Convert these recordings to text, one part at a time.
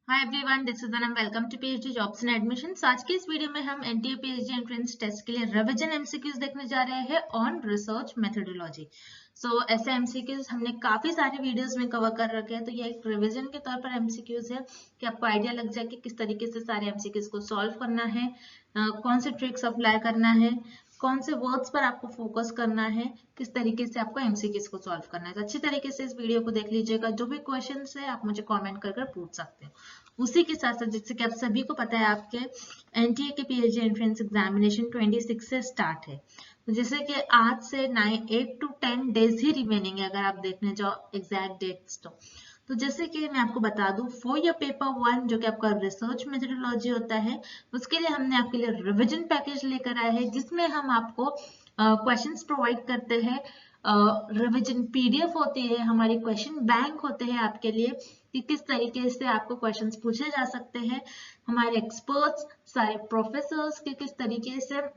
Hi everyone, this is Anam. Welcome to PhD jobs and admissions. आज के इस video में हम एनटीए पीएचडी एंट्रेंस टेस्ट के लिए रिवीजन एमसीक्यूज देखने जा रहे हैं ऑन रिसर्च मेथोडोलॉजी। सो ऐसे एमसीक्यूज हमने काफी सारे वीडियोस में कवर कर रखे हैं, तो ये एक रिवीजन के तौर पर एमसीक्यूज है कि आपको आइडिया लग जाए कि किस तरीके से सारे एमसीक्यूज को सॉल्व करना है, कौन से ट्रिक्स अप्लाई करना है, कौन से वर्ड्स पर आपको फोकस करना है, किस तरीके से आपको एमसीक्यूज को सॉल्व करना है। तो अच्छी तरीके से इस वीडियो को देख लीजिएगा। जो भी क्वेश्चंस है आप मुझे कमेंट कर पूछ सकते हो। उसी के साथ साथ जैसे कि आप सभी को पता है, आपके एनटीए के पीएचडी एंट्रेंस एग्जामिनेशन 26 से स्टार्ट है। तो जैसे कि आज से 8 to 10 डेज ही रिमेनिंग है, अगर आप देखने जाओ एग्जैक्ट डेट्स। तो जैसे कि मैं आपको बता दूं, फॉर योर पेपर 1 जो कि आपका रिसर्च मेथोडोलॉजी होता है, उसके लिए हमने आपके लिए रिवीजन पैकेज लेकर आए हैं, जिसमें हम आपको क्वेश्चंस प्रोवाइड करते हैं। रिवीजन पीडीएफ होती है, हमारी क्वेश्चन बैंक होते हैं आपके लिए कि किस तरीके से आपको क्वेश्चंस पूछे जा सकते हैं। हमारे एक्सपर्ट्स, सारे प्रोफेसर्स के किस तरीके से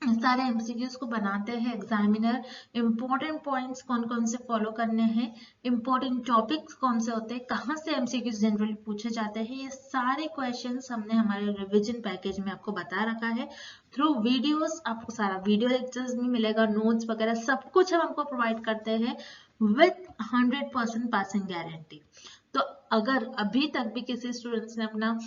सारे एमसीक्यूज को बनाते हैं एग्जामिनर, इंपॉर्टेंट पॉइंट्स कौन कौन से फॉलो करने हैं, इंपॉर्टेंट टॉपिक्स कौन से होते हैं, कहाँ से एमसीक्यूज जनरली पूछे जाते हैं, ये सारे क्वेश्चंस हमने हमारे रिवीजन पैकेज में आपको बता रखा है। थ्रू वीडियोस आपको सारा वीडियो लेक्चर्स भी मिलेगा, नोट्स वगैरह सब कुछ हम आपको प्रोवाइड करते हैं विथ 100% पासिंग गारंटी। तो अगर अभी तक भी किसी स्टूडेंट्स ने अपना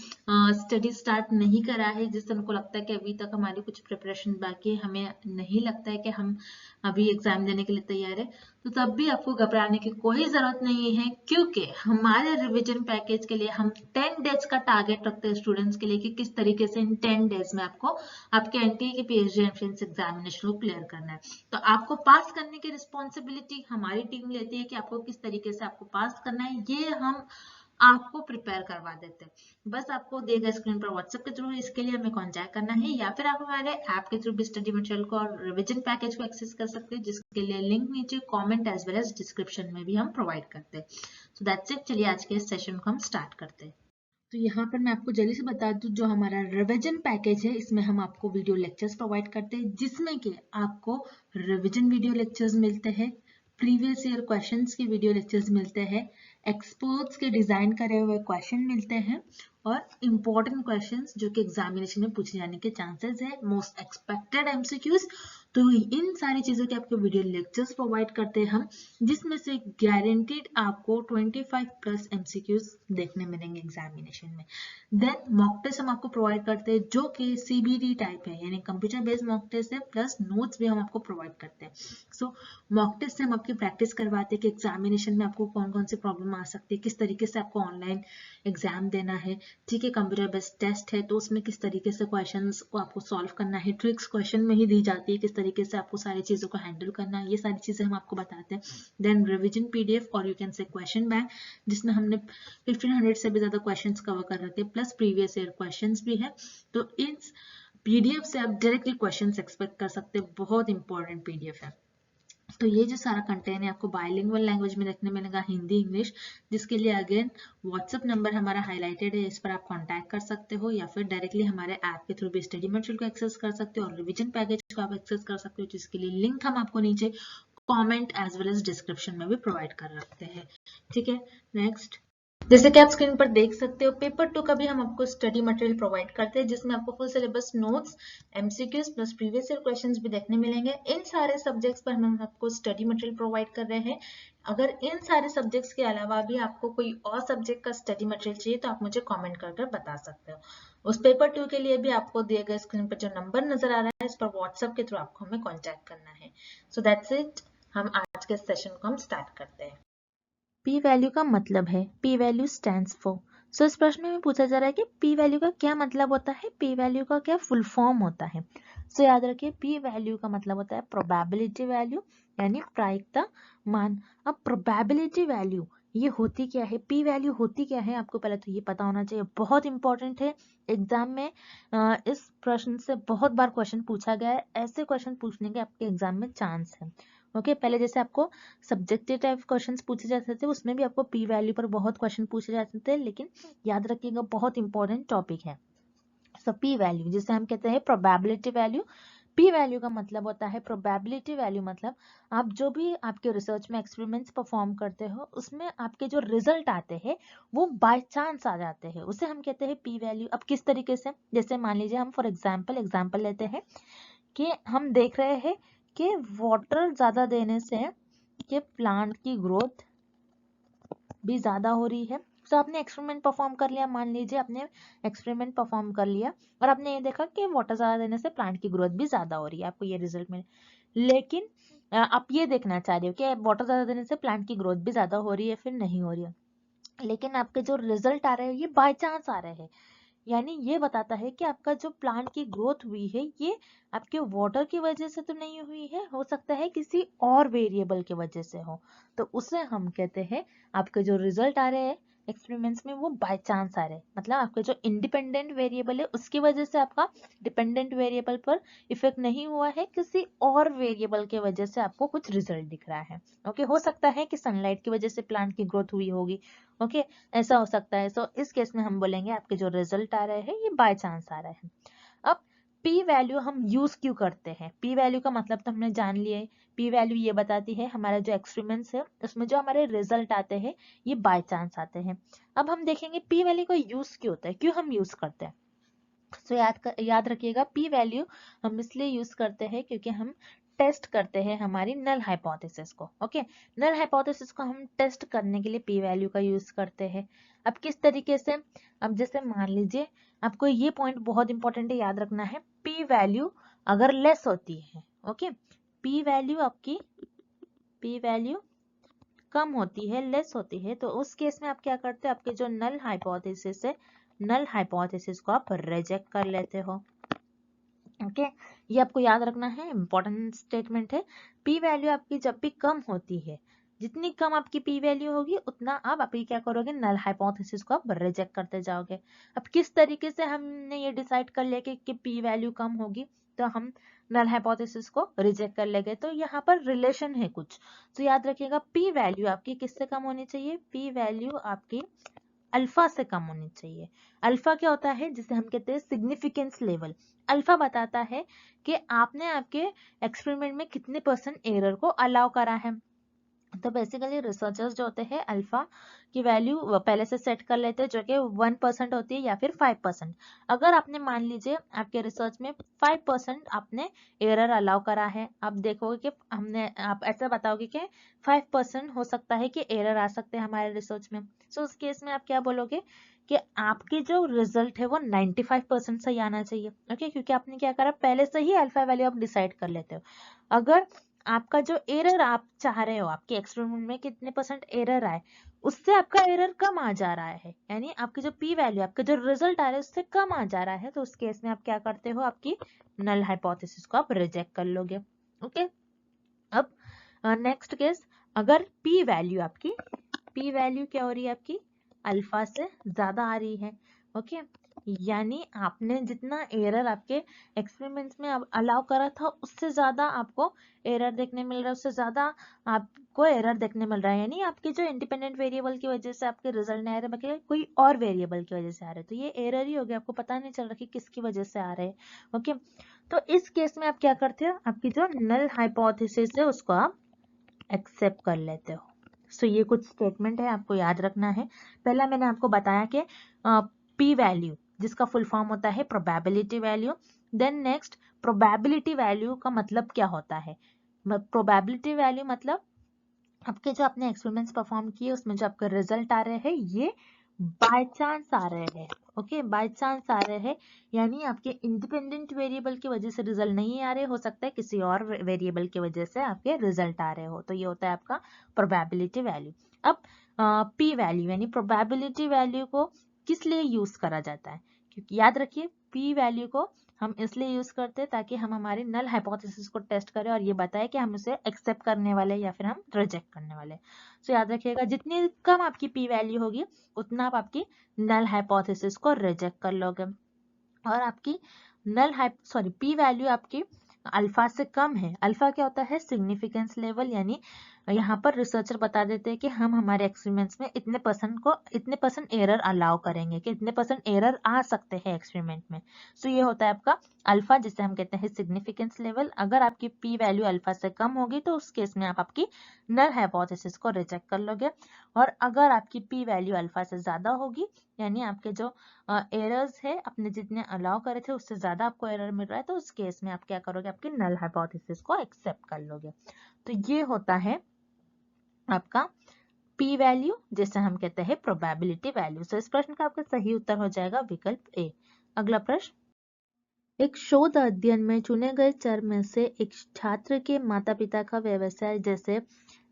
स्टडी स्टार्ट नहीं करा है, जिससे उनको लगता है कि अभी तक हमारी कुछ प्रिपरेशन बाकी है, हमें नहीं लगता है कि हम अभी एग्जाम देने के लिए तैयार है, तो तब भी आपको घबराने की कोई जरूरत नहीं है, क्योंकि हमारे रिवीजन पैकेज के लिए हम 10 डेज का टारगेट रखते हैं स्टूडेंट्स के लिए कि किस तरीके से इन 10 डेज में आपको आपके एनटीए के पीएचडी एंट्रेंस एग्जामिनेशन को क्लियर करना है। तो आपको पास करने की रिस्पॉन्सिबिलिटी हमारी टीम लेती है कि आपको किस तरीके से आपको पास करना है, ये हम आपको प्रिपेयर करवा देते हैं। बस आपको दिए गए स्क्रीन पर व्हाट्सएप के थ्रू इसके लिए हमें कांटेक्ट करना है, या फिर आप हमारे ऐप के थ्रू भी स्टडी मटेरियल को और रिवीजन पैकेज को एक्सेस कर सकते हैं, जिसके लिए लिंक नीचे comment as well as description में भी हम प्रोवाइड करते हैं। So that's it. चलिए आज के इस सेशन को हम स्टार्ट करते हैं। तो यहाँ पर मैं आपको जल्दी से बता दूं, जो हमारा रिवीजन पैकेज है, इसमें हम आपको वीडियो लेक्चर्स प्रोवाइड करते हैं, जिसमें कि आपको रिवीजन वीडियो लेक्चर्स मिलते हैं, प्रीवियस ईयर क्वेश्चंस के वीडियो लेक्चर्स मिलते हैं, एक्सपर्ट्स के डिजाइन करे हुए क्वेश्चन मिलते हैं, और इम्पोर्टेंट क्वेश्चंस जो कि एग्जामिनेशन में पूछे जाने के चांसेस है, मोस्ट एक्सपेक्टेड एमसीक्यूज। तो इन सारी चीजों के आपको वीडियो लेक्चर्स प्रोवाइड करते हैं हम, जिसमें से गारंटीड आपको 25 प्लस एमसीक्यूज देखने मिलेंगे एग्जामिनेशन में। देन मॉक टेस्ट हम आपको प्रोवाइड करते हैं, जो कि सीबीटी टाइप है, यानी कंप्यूटर बेस्ड मॉक टेस्ट है, प्लस नोट्स भी हम आपको प्रोवाइड करते हैं। सो मॉक टेस्ट से हम आपकी प्रैक्टिस करवाते हैं कि एग्जामिनेशन में आपको कौन कौन से प्रॉब्लम आ सकती है, किस तरीके से आपको ऑनलाइन एग्जाम देना है। ठीक है, कंप्यूटर बेस्ड टेस्ट है, तो उसमें किस तरीके से क्वेश्चंस को आपको सॉल्व करना है, ट्रिक्स क्वेश्चन में ही दी जाती है, किस तरीके से आपको सारी चीजों को हैंडल करना है, ये सारी चीजें हम आपको बताते हैं। देन रिवीजन पीडीएफ और you can say question bank, जिसमें हमने 1500 से भी ज्यादा क्वेश्चंस कवर कर रखे हैं, प्लस प्रीवियस ईयर क्वेश्चंस भी है। तो इस पीडीएफ से आप डायरेक्टली क्वेश्चंस एक्सपेक्ट कर सकते हैं, बहुत इंपॉर्टेंट पीडीएफ है। तो ये जो सारा कंटेंट है आपको बाइलिंगुअल लैंग्वेज में देखने मिलेगा, हिंदी इंग्लिश, जिसके लिए अगेन व्हाट्सएप नंबर हमारा हाईलाइटेड है, इस पर आप कांटेक्ट कर सकते हो, या फिर डायरेक्टली हमारे ऐप के थ्रू भी स्टडी मटेरियल को एक्सेस कर सकते हो और रिवीजन पैकेज को आप एक्सेस कर सकते हो, जिसके लिए लिंक हम आपको नीचे comment as well as description में भी प्रोवाइड कर रखते हैं। ठीक है, नेक्स्ट। जैसे कि आप स्क्रीन पर देख सकते हो, पेपर 2 का भी हम आपको स्टडी मटेरियल प्रोवाइड करते हैं, जिसमें आपको full syllabus notes, MCQs plus previous year questions भी देखने मिलेंगे। इन सारे सब्जेक्ट्स पर हम आपको स्टडी मटेरियल प्रोवाइड कर रहे हैं। अगर इन सारे सब्जेक्ट्स के अलावा भी आपको कोई और सब्जेक्ट का स्टडी मटेरियल चाहिए, तो आप मुझे कॉमेंट कर बता सकते हो। उस पेपर 2 के लिए भी आपको दिए गए स्क्रीन पर जो नंबर नजर आ रहा है, इस पर व्हाट्सएप के थ्रू आपको हमें कॉन्टेक्ट करना है। सो दैट्स इट। हम आज के सेशन को हम स्टार्ट करते हैं। पी वैल्यू का मतलब है, पी वैल्यू स्टैंड्स फॉर। सो इस प्रश्न में पूछा जा रहा है कि पी वैल्यू का क्या मतलब होता है, पी वैल्यू का क्या फुल फॉर्म होता है। सो याद रखिए, पी वैल्यू का मतलब होता है प्रोबेबिलिटी वैल्यू, यानी प्रायिकता मान। अब प्रोबेबिलिटी वैल्यू ये होती क्या है, पी वैल्यू होती क्या है, आपको पहले तो ये पता होना चाहिए, बहुत इंपॉर्टेंट है। एग्जाम में इस प्रश्न से बहुत बार क्वेश्चन पूछा गया है, ऐसे क्वेश्चन पूछने के आपके एग्जाम में चांस है। ओके, पहले जैसे आपको सब्जेक्टिव टाइप क्वेश्चंस पूछे जाते थे, उसमें भी आपको पी वैल्यू पर बहुत क्वेश्चन पूछे जाते थे, लेकिन याद रखिएगा बहुत इंपॉर्टेंट टॉपिक है। सो पी वैल्यू जिसे हम कहते हैं प्रोबेबिलिटी वैल्यू, पी वैल्यू का मतलब होता है प्रोबेबिलिटी वैल्यू, मतलब आप जो भी आपके रिसर्च में एक्सपेरिमेंट्स परफॉर्म करते हो उसमें आपके जो रिजल्ट आते हैं वो बाय चांस आ जाते हैं, उसे हम कहते हैं पी वैल्यू। अब किस तरीके से, जैसे मान लीजिए हम फॉर एग्जांपल लेते हैं कि हम देख रहे हैं कि वाटर ज्यादा देने से कि प्लांट की ग्रोथ भी ज्यादा हो रही है। तो आपने एक्सपेरिमेंट परफॉर्म कर लिया, मान लीजिए आपने एक्सपेरिमेंट परफॉर्म कर लिया और आपने ये देखा कि वाटर ज्यादा देने से प्लांट की ग्रोथ भी ज्यादा हो रही है, आपको ये रिजल्ट मिले। लेकिन आप ये देखना चाह रहे हो कि वाटर ज्यादा देने से प्लांट की ग्रोथ भी ज्यादा हो रही है फिर नहीं हो रही है, लेकिन आपके जो रिजल्ट आ रहे हैं ये बाय चांस आ रहे हैं। यानी ये बताता है कि आपका जो प्लांट की ग्रोथ हुई है ये आपके वाटर की वजह से तो नहीं हुई है, हो सकता है किसी और वेरिएबल की वजह से हो। तो उसे हम कहते हैं आपके जो रिजल्ट आ रहे हैं एक्सपेरिमेंट्स में वो बाय चांस आ रहे हैं, मतलब आपके जो इंडिपेंडेंट वेरिएबल है उसकी वजह से आपका डिपेंडेंट वेरिएबल पर इफेक्ट नहीं हुआ है, किसी और वेरिएबल की वजह से आपको कुछ रिजल्ट दिख रहा है। ओके, हो सकता है कि सनलाइट की वजह से प्लांट की ग्रोथ हुई होगी। ओके, ऐसा हो सकता है। सो इस केस में हम बोलेंगे आपके जो रिजल्ट आ रहे हैं ये बाय चांस आ रहे हैं। अब पी वैल्यू हम यूज क्यों करते हैं? पी वैल्यू का मतलब तो हमने जान लिया है। पी वैल्यू ये बताती है हमारा जो एक्सपेरिमेंट्स है उसमें जो हमारे रिजल्ट आते हैं ये बाय चांस आते हैं। अब हम देखेंगे पी वैल्यू का यूज क्यों होता है, क्यों हम यूज करते हैं। तो याद रखिएगा पी वैल्यू हम इसलिए यूज करते हैं क्योंकि हम टेस्ट करते हैं हमारी नल हाइपोथेसिस को। ओके, नल हाइपोथेसिस को हम टेस्ट करने के लिए पी वैल्यू का यूज करते हैं। अब किस तरीके से, अब जैसे मान लीजिए आपको ये पॉइंट बहुत इंपॉर्टेंट है, याद रखना है, पी वैल्यू अगर लेस होती है, ओके, पी वैल्यू कम होती है, लेस होती है, तो उस केस में आप क्या करते हो, आपके जो नल हाइपोथेसिस है नल हाइपोथेसिस को आप रिजेक्ट कर लेते हो। ओके, ये आपको याद रखना है, इंपॉर्टेंट स्टेटमेंट है। पी वैल्यू आपकी जब भी कम होती है, जितनी कम आपकी पी वैल्यू होगी उतना आप अभी क्या करोगे, नल हाइपोथेसिस को आप रिजेक्ट करते जाओगे। अब किस तरीके से हमने ये डिसाइड कर लिया कि पी वैल्यू कम होगी तो हम नल हाइपोथेसिस को रिजेक्ट कर लेंगे, तो यहाँ पर रिलेशन है कुछ। तो याद रखिएगा पी वैल्यू आपकी किससे कम होनी चाहिए, पी वैल्यू आपकी अल्फा से कम होनी चाहिए। अल्फा क्या होता है, जिसे हम कहते हैं सिग्निफिकेंस लेवल। अल्फा बताता है कि आपने आपके एक्सपेरिमेंट में कितने % एरर को अलाउ करा है। तो बेसिकली रिसर्चर्स जो होते हैं अल्फा की वैल्यू पहले से सेट कर लेते हैं जो कि 1% होती है या फिर 5%। अगर आपने मान लीजिए आपके रिसर्च में 5% आपने एरर अलाउ करा है, आप देखोगे कि आप ऐसा बताओगे कि 5% हो सकता है कि एरर आ सकते हैं हमारे रिसर्च में। सो उस केस में आप क्या बोलोगे कि आपकी जो रिजल्ट है वो 95% सही आना चाहिए। ओके, क्योंकि आपने क्या करा, पहले से ही अल्फा वैल्यू आप डिसाइड कर लेते हो। अगर आपका जो एरर आप चाह रहे हो आपके एक्सपेरिमेंट में कितने % एरर आए, उससे आपका एरर कम आ जा रहा है, यानी आपकी जो पी वैल्यू आपका जो रिजल्ट आ रहा है उससे कम आ जा रहा है, तो उस केस में आप क्या करते हो, आपकी नल हाइपोथेसिस को आप रिजेक्ट कर लोगे। ओके, अब नेक्स्ट केस, अगर पी वैल्यू क्या हो रही है आपकी, अल्फा से ज्यादा आ रही है। ओके, यानी आपने जितना एरर आपके एक्सपेरिमेंट्स में अलाउ करा था उससे ज्यादा आपको एरर देखने मिल रहा है, उससे ज्यादा आपको एरर देखने मिल रहा है, यानी आपके जो इंडिपेंडेंट वेरिएबल की वजह से आपके रिजल्ट नहीं आ रहे बल्कि कोई और वेरिएबल की वजह से आ रहे हैं, तो ये एरर ही हो गया, आपको पता नहीं चल रहा कि किसकी वजह से आ रहे हैं। ओके, तो इस केस में आप क्या करते हो, आपकी जो नल हाइपोथेसिस है उसको आप एक्सेप्ट कर लेते हो। सो ये कुछ स्टेटमेंट है आपको याद रखना है। पहला मैंने आपको बताया कि पी वैल्यू जिसका फुल फॉर्म होता है probability value. Then next, probability value का मतलब क्या होता है, प्रोबेबिलिटी वैल्यू मतलब आपके जो आपने एक्सपेरिमेंट्स परफॉर्म किए उसमें जो आपके रिजल्ट आ रहे हैं ये बाय चांस आ रहे हैं। ओके, बाय चांस आ रहे हैं, यानी आपके इंडिपेंडेंट वेरिएबल की वजह से रिजल्ट नहीं आ रहे, हो सकता है किसी और वेरिएबल की वजह से आपके रिजल्ट आ रहे हो, तो ये होता है आपका प्रोबेबिलिटी वैल्यू। अब पी वैल्यू यानी प्रोबेबिलिटी वैल्यू को किस लिए यूज करा जाता है, क्योंकि याद रखिए पी वैल्यू को हम इसलिए यूज करते हैं ताकि हम हमारी नल हाइपोथेसिस को टेस्ट करें और ये बताए कि हम उसे एक्सेप्ट करने वाले या फिर हम रिजेक्ट करने वाले। तो याद रखिएगा जितनी कम आपकी पी वैल्यू होगी उतना आप आपकी नल हाइपोथेसिस को रिजेक्ट कर लोगे, और आपकी पी वैल्यू आपकी अल्फा से कम है। अल्फा क्या होता है, सिग्निफिकेंस लेवल, यानी यहाँ पर रिसर्चर बता देते हैं कि हम हमारे एक्सपेरिमेंट्स में इतने परसेंट एरर अलाउ करेंगे, कि इतने परसेंट एरर आ सकते हैं एक्सपेरिमेंट में। सो ये होता है आपका अल्फा, जिसे हम कहते हैं सिग्निफिकेंस लेवल। अगर आपकी पी वैल्यू अल्फा से कम होगी तो उस केस में आप आपकी नल हाइपोथेसिस को रिजेक्ट कर लोगे, और अगर आपकी पी वैल्यू अल्फा से ज्यादा होगी, यानी आपके जो एरर्स है अपने जितने अलाउ करे थे उससे ज्यादा आपको एरर मिल रहा है, तो उस केस में आप क्या करोगे, आपकी नल हाइपोथेसिस को एक्सेप्ट कर लोगे। तो ये होता है आपका पी वैल्यू, जिसे हम कहते हैं प्रोबेबिलिटी वैल्यू। तो इस प्रश्न का आपका सही उत्तर हो जाएगा विकल्प ए। अगला प्रश्न, एक शोध अध्ययन में चुने गए चर में से एक छात्र के माता पिता का व्यवसाय जैसे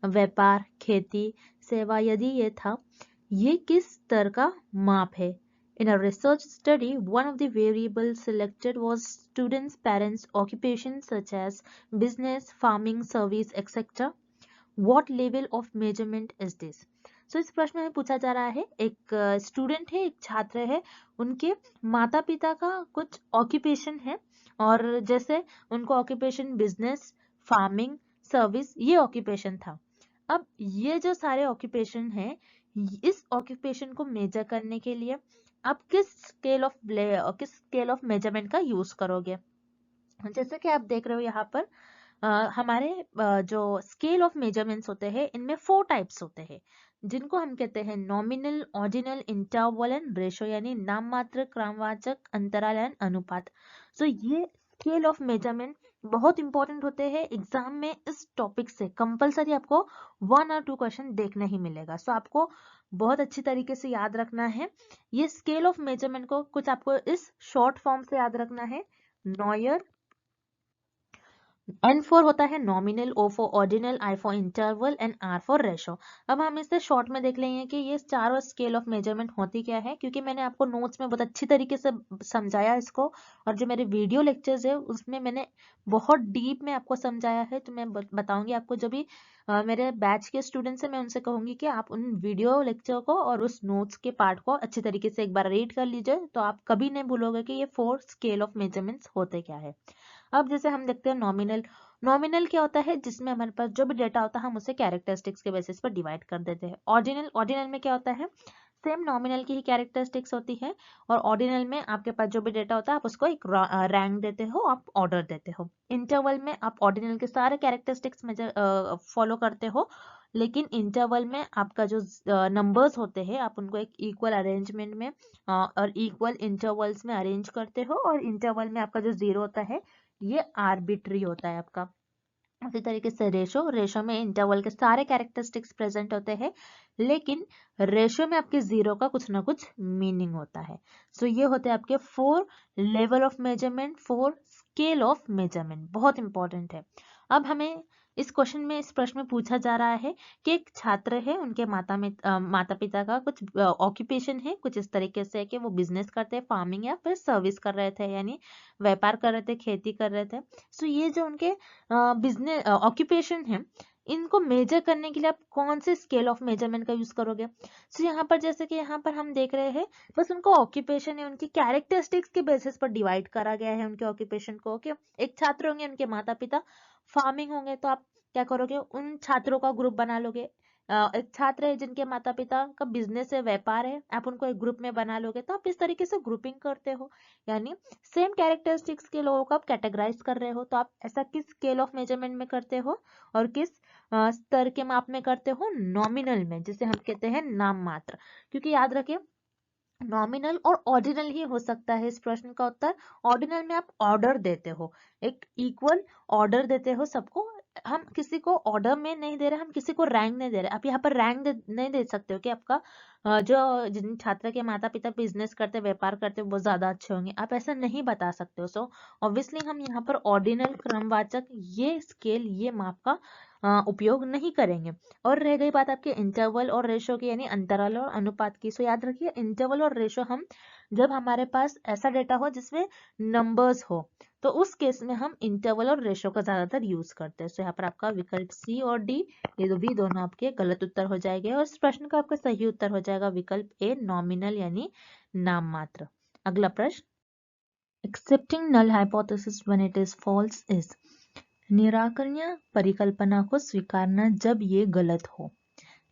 व्यापार, खेती, सेवा यदि ये था, ये किस स्तर का माप है? In a research study, one of the variables selected was students' parents' occupations such as business, farming, service, etc. What level of measurement is this? So इस प्रश्न में पूछा जा रहा है, एक स्टूडेंट है, एक छात्र है, उनके माता पिता का कुछ ऑक्यूपेशन है, और जैसे उनको ऑक्यूपेशन बिजनेस, फार्मिंग, सर्विस, ये ऑक्यूपेशन था। अब ये जो सारे ऑक्यूपेशन है, इस ऑक्यूपेशन को मेजर करने के लिए आप किस स्केल ऑफ मेजरमेंट का यूज करोगे? जैसे कि आप देख रहे हो यहाँ पर हमारे जो स्केल ऑफ मेजरमेंट्स होते हैं, इनमें 4 टाइप्स होते हैं, जिनको हम कहते हैं nominal, ordinal, interval and ratio, यानी नाममात्र, क्रमवाचक, अंतराल एंड अनुपात। सो ये स्केल ऑफ मेजरमेंट बहुत इंपॉर्टेंट होते हैं। एग्जाम में इस टॉपिक से कंपलसरी आपको 1 और 2 क्वेश्चन देखने ही मिलेगा। सो आपको बहुत अच्छी तरीके से याद रखना है। ये स्केल ऑफ मेजरमेंट को कुछ आपको इस शॉर्ट फॉर्म से याद रखना है। नॉयर, N फॉर होता है nominal, O for ordinal, I for interval and R for ratio. अब हम इसे शॉर्ट में देख लेंगे कि ये चारों स्केल ऑफ मेजरमेंट होती क्या है, क्योंकि मैंने आपको नोट्स में बहुत अच्छी तरीके से समझाया इसको, और जो मेरे वीडियो लेक्चर्स है उसमें मैंने बहुत डीप में आपको समझाया है। तो मैं बताऊंगी आपको, जो भी मेरे बैच के स्टूडेंट्स हैं, मैं उनसे कहूंगी कि आप उन वीडियो लेक्चर को और उस नोट्स के पार्ट को अच्छी तरीके से एक बार रीड कर लीजिए, तो आप कभी नहीं भूलोगे कि ये 4 स्केल ऑफ मेजरमेंट्स होते क्या है। अब जैसे हम देखते हैं नॉमिनल। नॉमिनल क्या होता है? जिसमें हमारे पास जो भी डेटा होता है हम उसे कैरेक्टरिस्टिक्स के बेसिस पर डिवाइड कर देते हैं। ऑर्डिनल, ऑर्डिनल में क्या होता है? सेम नॉमिनल की ही कैरेक्टरिस्टिक्स होती है, और ऑर्डिनल में आपके पास जो भी डेटा होता है आप उसको एक रैंक देते हो, आप ऑर्डर देते हो। इंटरवल में आप ऑर्डिनल के सारे कैरेक्टरिस्टिक्स मेजर फॉलो करते हो, लेकिन इंटरवल में आपका जो नंबर्स होते हैं आप उनको एक इक्वल अरेंजमेंट में और इक्वल इंटरवल्स में अरेंज करते हो, और इंटरवल में आपका जो जीरो होता है ये आर्बिट्री होता है आपका। उसी तरीके से रेशो, रेशो में इंटरवल के सारे कैरेक्टरिस्टिक्स प्रेजेंट होते हैं, लेकिन रेशो में आपके जीरो का कुछ ना कुछ मीनिंग होता है। सो ये होते हैं आपके 4 level of measurement, 4 scale of measurement, बहुत इंपॉर्टेंट है। अब हमें इस क्वेश्चन में, इस प्रश्न में पूछा जा रहा है कि एक छात्र है, उनके माता पिता का कुछ ऑक्यूपेशन है, कुछ इस तरीके से है कि वो बिजनेस करते हैं, फार्मिंग या फिर सर्विस कर रहे थे, यानी व्यापार कर रहे थे, खेती कर रहे थे। सो ये जो उनके बिजनेस ऑक्यूपेशन है, इनको मेजर करने के लिए आप कौन से स्केल ऑफ मेजरमेंट का यूज करोगे? सो यहाँ पर जैसे कि यहाँ पर हम देख रहे हैं, बस उनको ऑक्यूपेशन है, उनकी कैरेक्टरिस्टिक्स के बेसिस पर डिवाइड करा गया है उनके ऑक्यूपेशन को। ओके, एक छात्र होंगे, उनके माता पिता फार्मिंग होंगे, तो आप क्या करोगे, उन छात्रों का ग्रुप बना लोगे। एक छात्र है जिनके माता पिता का बिजनेस है, व्यापार है, आप उनको एक ग्रुप में बना लोगे। तो आप इस तरीके से ग्रुपिंग करते हो, यानी सेम कैरेक्टरिस्टिक्स के लोगों को आप कैटेगराइज कर रहे हो। तो आप ऐसा किस स्केल ऑफ मेजरमेंट में करते हो और किस स्तर के माप में करते हो? नॉमिनल में, जिसे हम कहते हैं नाम मात्र। क्योंकि याद रखिए, नॉमिनल और ऑर्डिनल ही हो सकता है इस प्रश्न का उत्तर। ऑर्डिनल में आप ऑर्डर देते हो, एक इक्वल ऑर्डर देते हो सबको। हम किसी को ऑर्डर में नहीं दे रहे, हम किसी को रैंक नहीं दे रहे। आप यहाँ पर रैंक नहीं दे सकते हो कि आपका जो जिन छात्र के माता पिता बिजनेस करते, व्यापार करते, वो ज्यादा अच्छे होंगे, आप ऐसा नहीं बता सकते हो। सो ऑब्वियसली हम यहाँ पर ऑर्डिनल, क्रमवाचक, ये स्केल, ये माप का उपयोग नहीं करेंगे। और रह गई बात आपके इंटरवल और रेशो की, यानी अंतराल और अनुपात की। सो याद रखिए, इंटरवल और रेशो हम जब हमारे पास ऐसा डेटा हो जिसमें नंबर्स हो, तो उस केस में हम इंटरवल और रेशो का ज्यादातर यूज करते हैं। सो यहाँ पर आपका विकल्प सी और डी, ये भी दोनों आपके गलत उत्तर हो जाएंगे, और इस प्रश्न का आपका सही उत्तर हो जाएगा विकल्प ए, नॉमिनल यानी नाम मात्र। अगला प्रश्न, accepting null hypothesis when it is false is. निराकरणीय परिकल्पना को स्वीकारना जब ये गलत हो।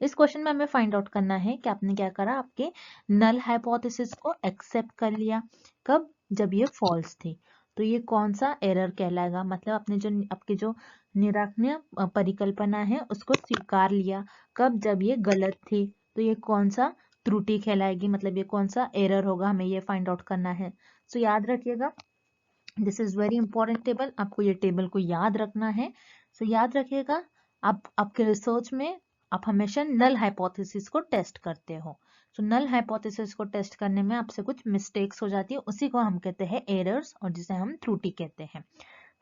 इस क्वेश्चन में हमें फाइंड आउट करना है कि आपने क्या करा, आपके नल हाइपोथेसिस को एक्सेप्ट कर लिया। कब? जब ये फॉल्स थी। तो ये कौन सा एरर कहलाएगा? मतलब आपने जो आपकी जो निराकरणीय परिकल्पना है उसको स्वीकार लिया। कब? जब ये गलत थी। तो ये कौन सा त्रुटि कहलाएगी, मतलब ये कौन सा एरर होगा, हमें ये फाइंड आउट करना है। सो याद रखिएगा, this is very important table, आपको ये टेबल को याद रखना है। सो याद रखिएगा, आप आपके रिसर्च में आप हमेशा नल हाइपोथेसिस को टेस्ट करते हो। तो नल हाइपोथेसिस को टेस्ट करने में आपसे कुछ मिस्टेक्स हो जाती है, उसी को हम कहते हैं एरर्स, और जिसे हम त्रुटि कहते हैं।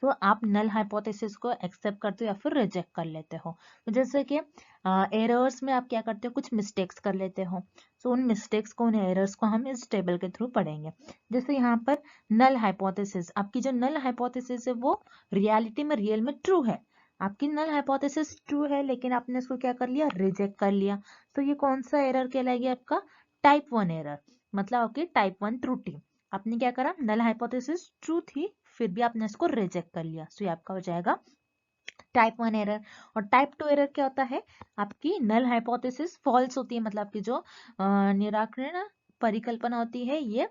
तो आप नल हाइपोथेसिस को एक्सेप्ट करते हो या फिर रिजेक्ट कर लेते हो। तो जैसे कि एरर्स में आप क्या करते हो, कुछ मिस्टेक्स कर लेते हो। तो उन मिस्टेक्स को, उन एरर्स को हम इस टेबल के थ्रू पढ़ेंगे। जैसे यहाँ पर नल हाइपोथेसिस, आपकी जो नल हाइपोथेसिस है वो रियलिटी में, रियल में ट्रू है। आपकी नल हाइपोथेसिस ट्रू है, लेकिन आपने इसको क्या कर लिया, रिजेक्ट कर लिया। तो ये कौन सा एरर कहलाएगी? आपका टाइप 1 एरर, मतलब आपकी टाइप 1 त्रुटि। आपने क्या करा, नल हाइपोथेसिस ट्रू थी, फिर भी आपने इसको रिजेक्ट कर लिया। सो ये आपका हो जाएगा टाइप 1 एरर। और टाइप 2 एरर क्या होता है? आपकी नल हाइपोथेसिस फॉल्स होती है, मतलब आपकी जो निराकरण परिकल्पना होती है ये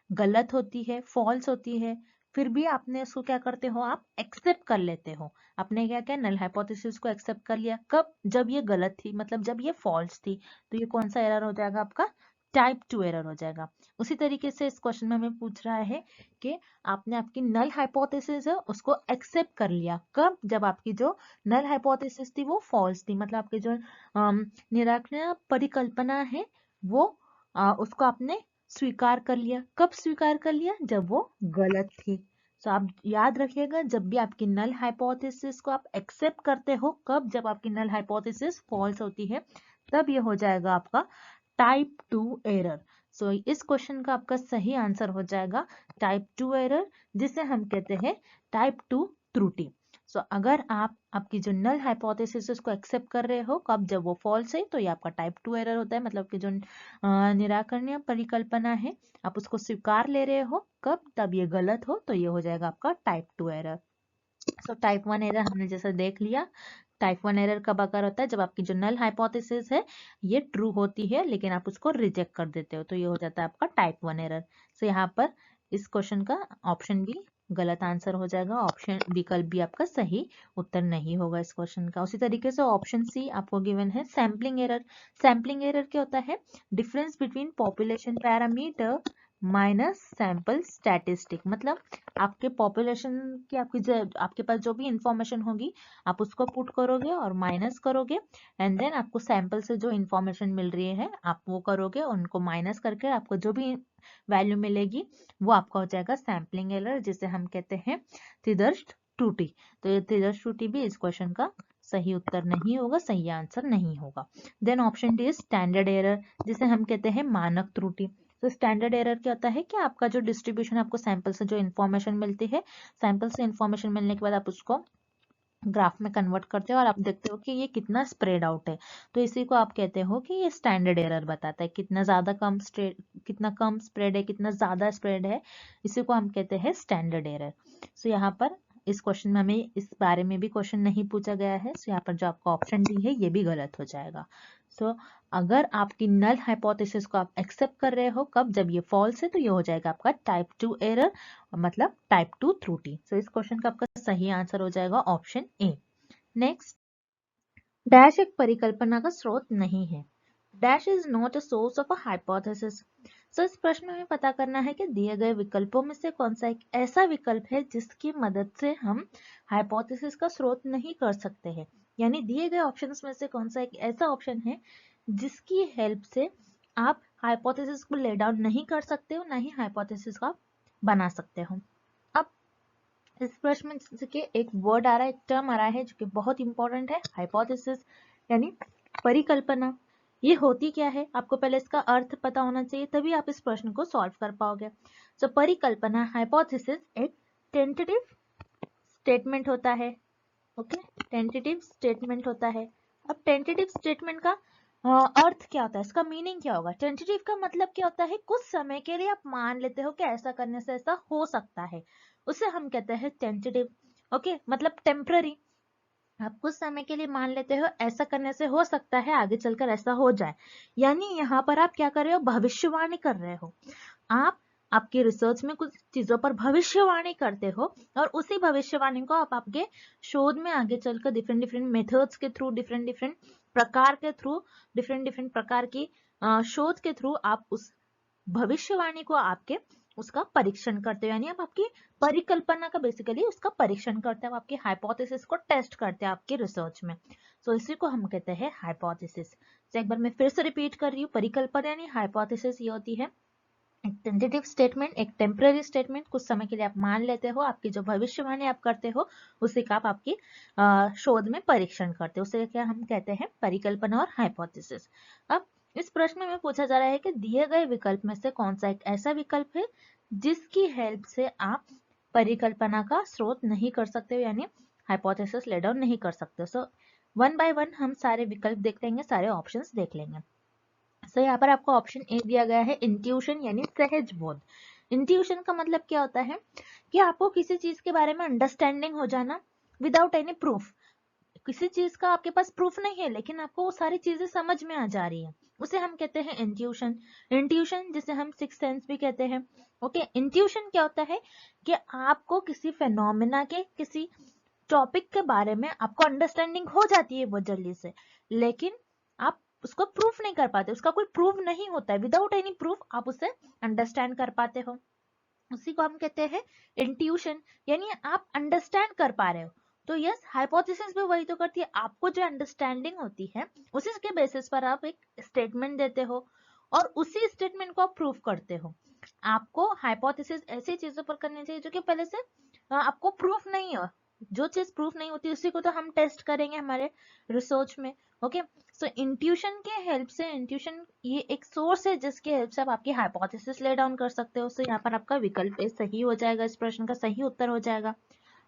गलत होती है, फॉल्स होती है, फिर भी आपने इसको क्या करते हो, आप एक्सेप्ट कर लेते हो। आपने क्या किया, नल हाइपोथेसिस को एक्सेप्ट कर लिया। कब? जब ये गलत थी, मतलब जब ये फॉल्स थी। तो ये कौन सा एरर हो जाएगा? आपका टाइप 2 एरर हो जाएगा। उसी तरीके से इस क्वेश्चन में हमें पूछ रहा है कि आपने आपकी नल हाइपोथेसिस है उसको एक्सेप्ट कर लिया। कब? जब आपकी जो नल हाइपोथेसिस थी वो फॉल्स थी, मतलब आपकी जो निराकरण परिकल्पना है वो उसको आपने स्वीकार कर लिया। कब स्वीकार कर लिया? जब वो गलत थी। तो आप याद रखिएगा, जब भी आपकी नल हाइपोथेसिस को आप एक्सेप्ट करते हो, कब? जब आपकी नल हाइपोथेसिस फॉल्स होती है, तब ये हो जाएगा आपका टाइप 2 एरर। सो इस क्वेश्चन का आपका सही आंसर हो जाएगा टाइप 2 एरर, जिसे हम कहते हैं टाइप 2 त्रुटि। सो अगर आप आपकी जो नल हाइपोथेसिस उसको एक्सेप्ट कर रहे हो, कब? जब वो फॉल्स है, तो ये आपका टाइप 2 एरर होता है। मतलब कि जो निराकरणीय परिकल्पना है आप उसको स्वीकार ले रहे हो, कब? तब ये गलत हो, तो ये हो जाएगा आपका type 2 error. So type 1 error हमने जैसे देख लिया। टाइप 1 एरर कब अगर होता है? जब आपकी जो नल हाइपोथेसिस है ये ट्रू होती है, लेकिन आप उसको रिजेक्ट कर देते हो, तो ये हो जाता है आपका टाइप 1 एरर। सो यहाँ पर इस क्वेश्चन का ऑप्शन बी गलत आंसर हो जाएगा। ऑप्शन विकल्प भी आपका सही उत्तर नहीं होगा इस क्वेश्चन का। उसी तरीके से ऑप्शन सी आपको गिवन है सैम्पलिंग एरर। सैम्पलिंग एरर क्या होता है? Difference between population parameter minus sample statistic. मतलब आपके पॉपुलेशन की आपके पास जो भी इंफॉर्मेशन होगी आप उसको पुट करोगे और माइनस करोगे, एंड देन आपको सैंपल से जो इंफॉर्मेशन मिल रही है आप वो करोगे, उनको माइनस करके आपको जो भी वैल्यू मिलेगी वो आपका हो जाएगा सैम्पलिंग एरर, जिसे हम कहते हैं त्रिदर्श त्रुटि। तो ये त्रिदर्श त्रुटि भी इस क्वेश्चन का सही उत्तर नहीं होगा, सही आंसर नहीं होगा। Then option D standard error, जिसे हम कहते हैं मानक त्रुटि। तो स्टैंडर्ड एरर क्या होता है कि आपका जो डिस्ट्रीब्यूशन, आपको सैंपल से जो इन्फॉर्मेशन मिलती है, सैंपल से इन्फॉर्मेशन मिलने के बाद आप उसको ग्राफ में कन्वर्ट करते हो और आप देखते हो कि ये कितना स्प्रेड आउट है, तो इसी को आप कहते हो कि ये स्टैंडर्ड एरर बताता है कितना ज्यादा कितना कम स्प्रेड है, कितना ज्यादा स्प्रेड है, इसी को हम कहते हैं स्टैंडर्ड एरर। सो यहाँ पर इस क्वेश्चन में हमें इस बारे में भी क्वेश्चन नहीं पूछा गया है, सो यहाँ पर जो आपका ऑप्शन डी है ये भी गलत हो जाएगा। सो अगर आपकी नल हाइपोथेसिस को आप एक्सेप्ट कर रहे हो, कब? जब ये फॉल्स है, तो ये हो जाएगा आपका टाइप 2 एरर, मतलब टाइप 2 त्रुटि। सो इस क्वेश्चन का आपका सही आंसर हो जाएगा ऑप्शन ए। नेक्स्ट, डैश एक परिकल्पना का स्रोत नहीं है। Dash is not a source of a hypothesis. So इस प्रश्न में हमें पता करना है कि दिए गए विकल्पों में से कौन सा एक ऐसा विकल्प है जिसकी मदद से हम हाइपोथेसिस का स्रोत नहीं कर सकते हैं। यानी दिए गए ऑप्शंस में से कौन सा एक ऐसा ऑप्शन है जिसकी हेल्प से आप हाइपोथेसिस को ले डाउन नहीं कर सकते हो, ना ही हाइपोथेसिस का बना सकते हो। अब इस प्रश्न में के एक वर्ड आ रहा है, एक टर्म आ रहा है जो कि बहुत इंपॉर्टेंट है, हाइपोथेसिस यानी परिकल्पना। ये होती क्या है? आपको पहले इसका अर्थ पता होना चाहिए, तभी आप इस प्रश्न को सॉल्व कर पाओगे। सो परिकल्पना, हाइपोथेसिस एक टेंटेटिव स्टेटमेंट होता है। ओके, टेंटेटिव स्टेटमेंट होता है। अब टेंटेटिव स्टेटमेंट का अर्थ क्या होता है, इसका मीनिंग क्या होगा? टेंटेटिव का मतलब क्या होता है? कुछ समय के लिए आप मान लेते हो कि ऐसा करने से ऐसा हो सकता है, उसे हम कहते हैं टेंटेटिव। ओके, मतलब टेम्पररी, आप कुछ समय के लिए मान लेते हो ऐसा करने से हो सकता है आगे चलकर ऐसा हो जाए, यानी यहाँ पर आप क्या कर रहे हो, भविष्यवाणी कर रहे हो। आप आपकी रिसर्च में कुछ चीजों पर भविष्यवाणी करते हो और उसी भविष्यवाणी को आप आपके शोध में आगे चलकर डिफरेंट डिफरेंट मेथड्स के थ्रू, डिफरेंट डिफरेंट प्रकार के थ्रू, डिफरेंट डिफरेंट प्रकार की शोध के थ्रू आप उस भविष्यवाणी को आपके उसका परीक्षण करते हो, यानी आप आपकी परिकल्पना का बेसिकली उसका परीक्षण करते हैं, आप आपकी हाइपोथेसिस को टेस्ट करते हैं आपकी रिसर्च में। सो इसी को हम कहते हैं हाइपोथेसिस। एक बार मैं फिर से रिपीट कर रही हूँ, परिकल्पना यानी हाइपोथेसिस ये होती है एक टेंटेटिव स्टेटमेंट, एक टेम्पररी स्टेटमेंट, कुछ समय के लिए आप मान लेते हो, आपकी जो भविष्यवाणी आप करते हो उसी का आप आपकी शोध में परीक्षण करते हो, उसे क्या हम कहते हैं, परिकल्पना और हाइपोथेसिस। अब इस प्रश्न में पूछा जा रहा है कि दिए गए विकल्प में से कौन सा एक ऐसा विकल्प है जिसकी हेल्प से आप परिकल्पना का स्रोत नहीं कर सकते हो, यानी हाइपोथेसिस ले डाउन नहीं कर सकते। सो वन बाय वन हम सारे विकल्प देख लेंगे, सारे ऑप्शंस देख लेंगे। सो यहाँ पर आपको ऑप्शन ए दिया गया है इंट्यूशन यानी सहज बोध। इंट्यूशन का मतलब क्या होता है कि आपको किसी चीज के बारे में अंडरस्टैंडिंग हो जाना विदाउट एनी प्रूफ। किसी चीज का आपके पास प्रूफ नहीं है लेकिन आपको वो सारी चीजें समझ में आ जा रही है, उसे हम कहते हैं इंट्यूशन। इंट्यूशन जिसे हम सिक्स सेंस भी कहते हैं। ओके, इंट्यूशन क्या होता है कि आपको किसी फेनोमेना के, किसी टॉपिक के बारे में आपको अंडरस्टैंडिंग हो जाती है बहुत जल्दी से, लेकिन आप उसको प्रूफ नहीं कर पाते, उसका कोई प्रूफ नहीं होता है, विदाउट एनी प्रूफ आप उसे अंडरस्टैंड कर पाते हो, उसी को हम कहते हैं इंट्यूशन, यानी आप अंडरस्टैंड कर पा रहे हो। तो यस, हाइपोथेसिस भी वही तो करती है, आपको जो अंडरस्टैंडिंग होती है उसी के बेसिस पर आप एक स्टेटमेंट देते हो और उसी स्टेटमेंट को आप प्रूफ करते हो। आपको हाइपोथेसिस ऐसी चीजों पर करनी चाहिए जो कि पहले से आपको प्रूफ नहीं है, जो चीज प्रूफ नहीं होती उसी को तो हम टेस्ट करेंगे हमारे रिसर्च में। ओके, सो इंट्यूशन के हेल्प से, इंट्यूशन ये एक सोर्स है जिसके हेल्प से आप आपकी हाइपोथेसिस ले डाउन कर सकते हो। सो यहाँ पर आपका विकल्प ए सही हो जाएगा, इस प्रश्न का सही उत्तर हो जाएगा।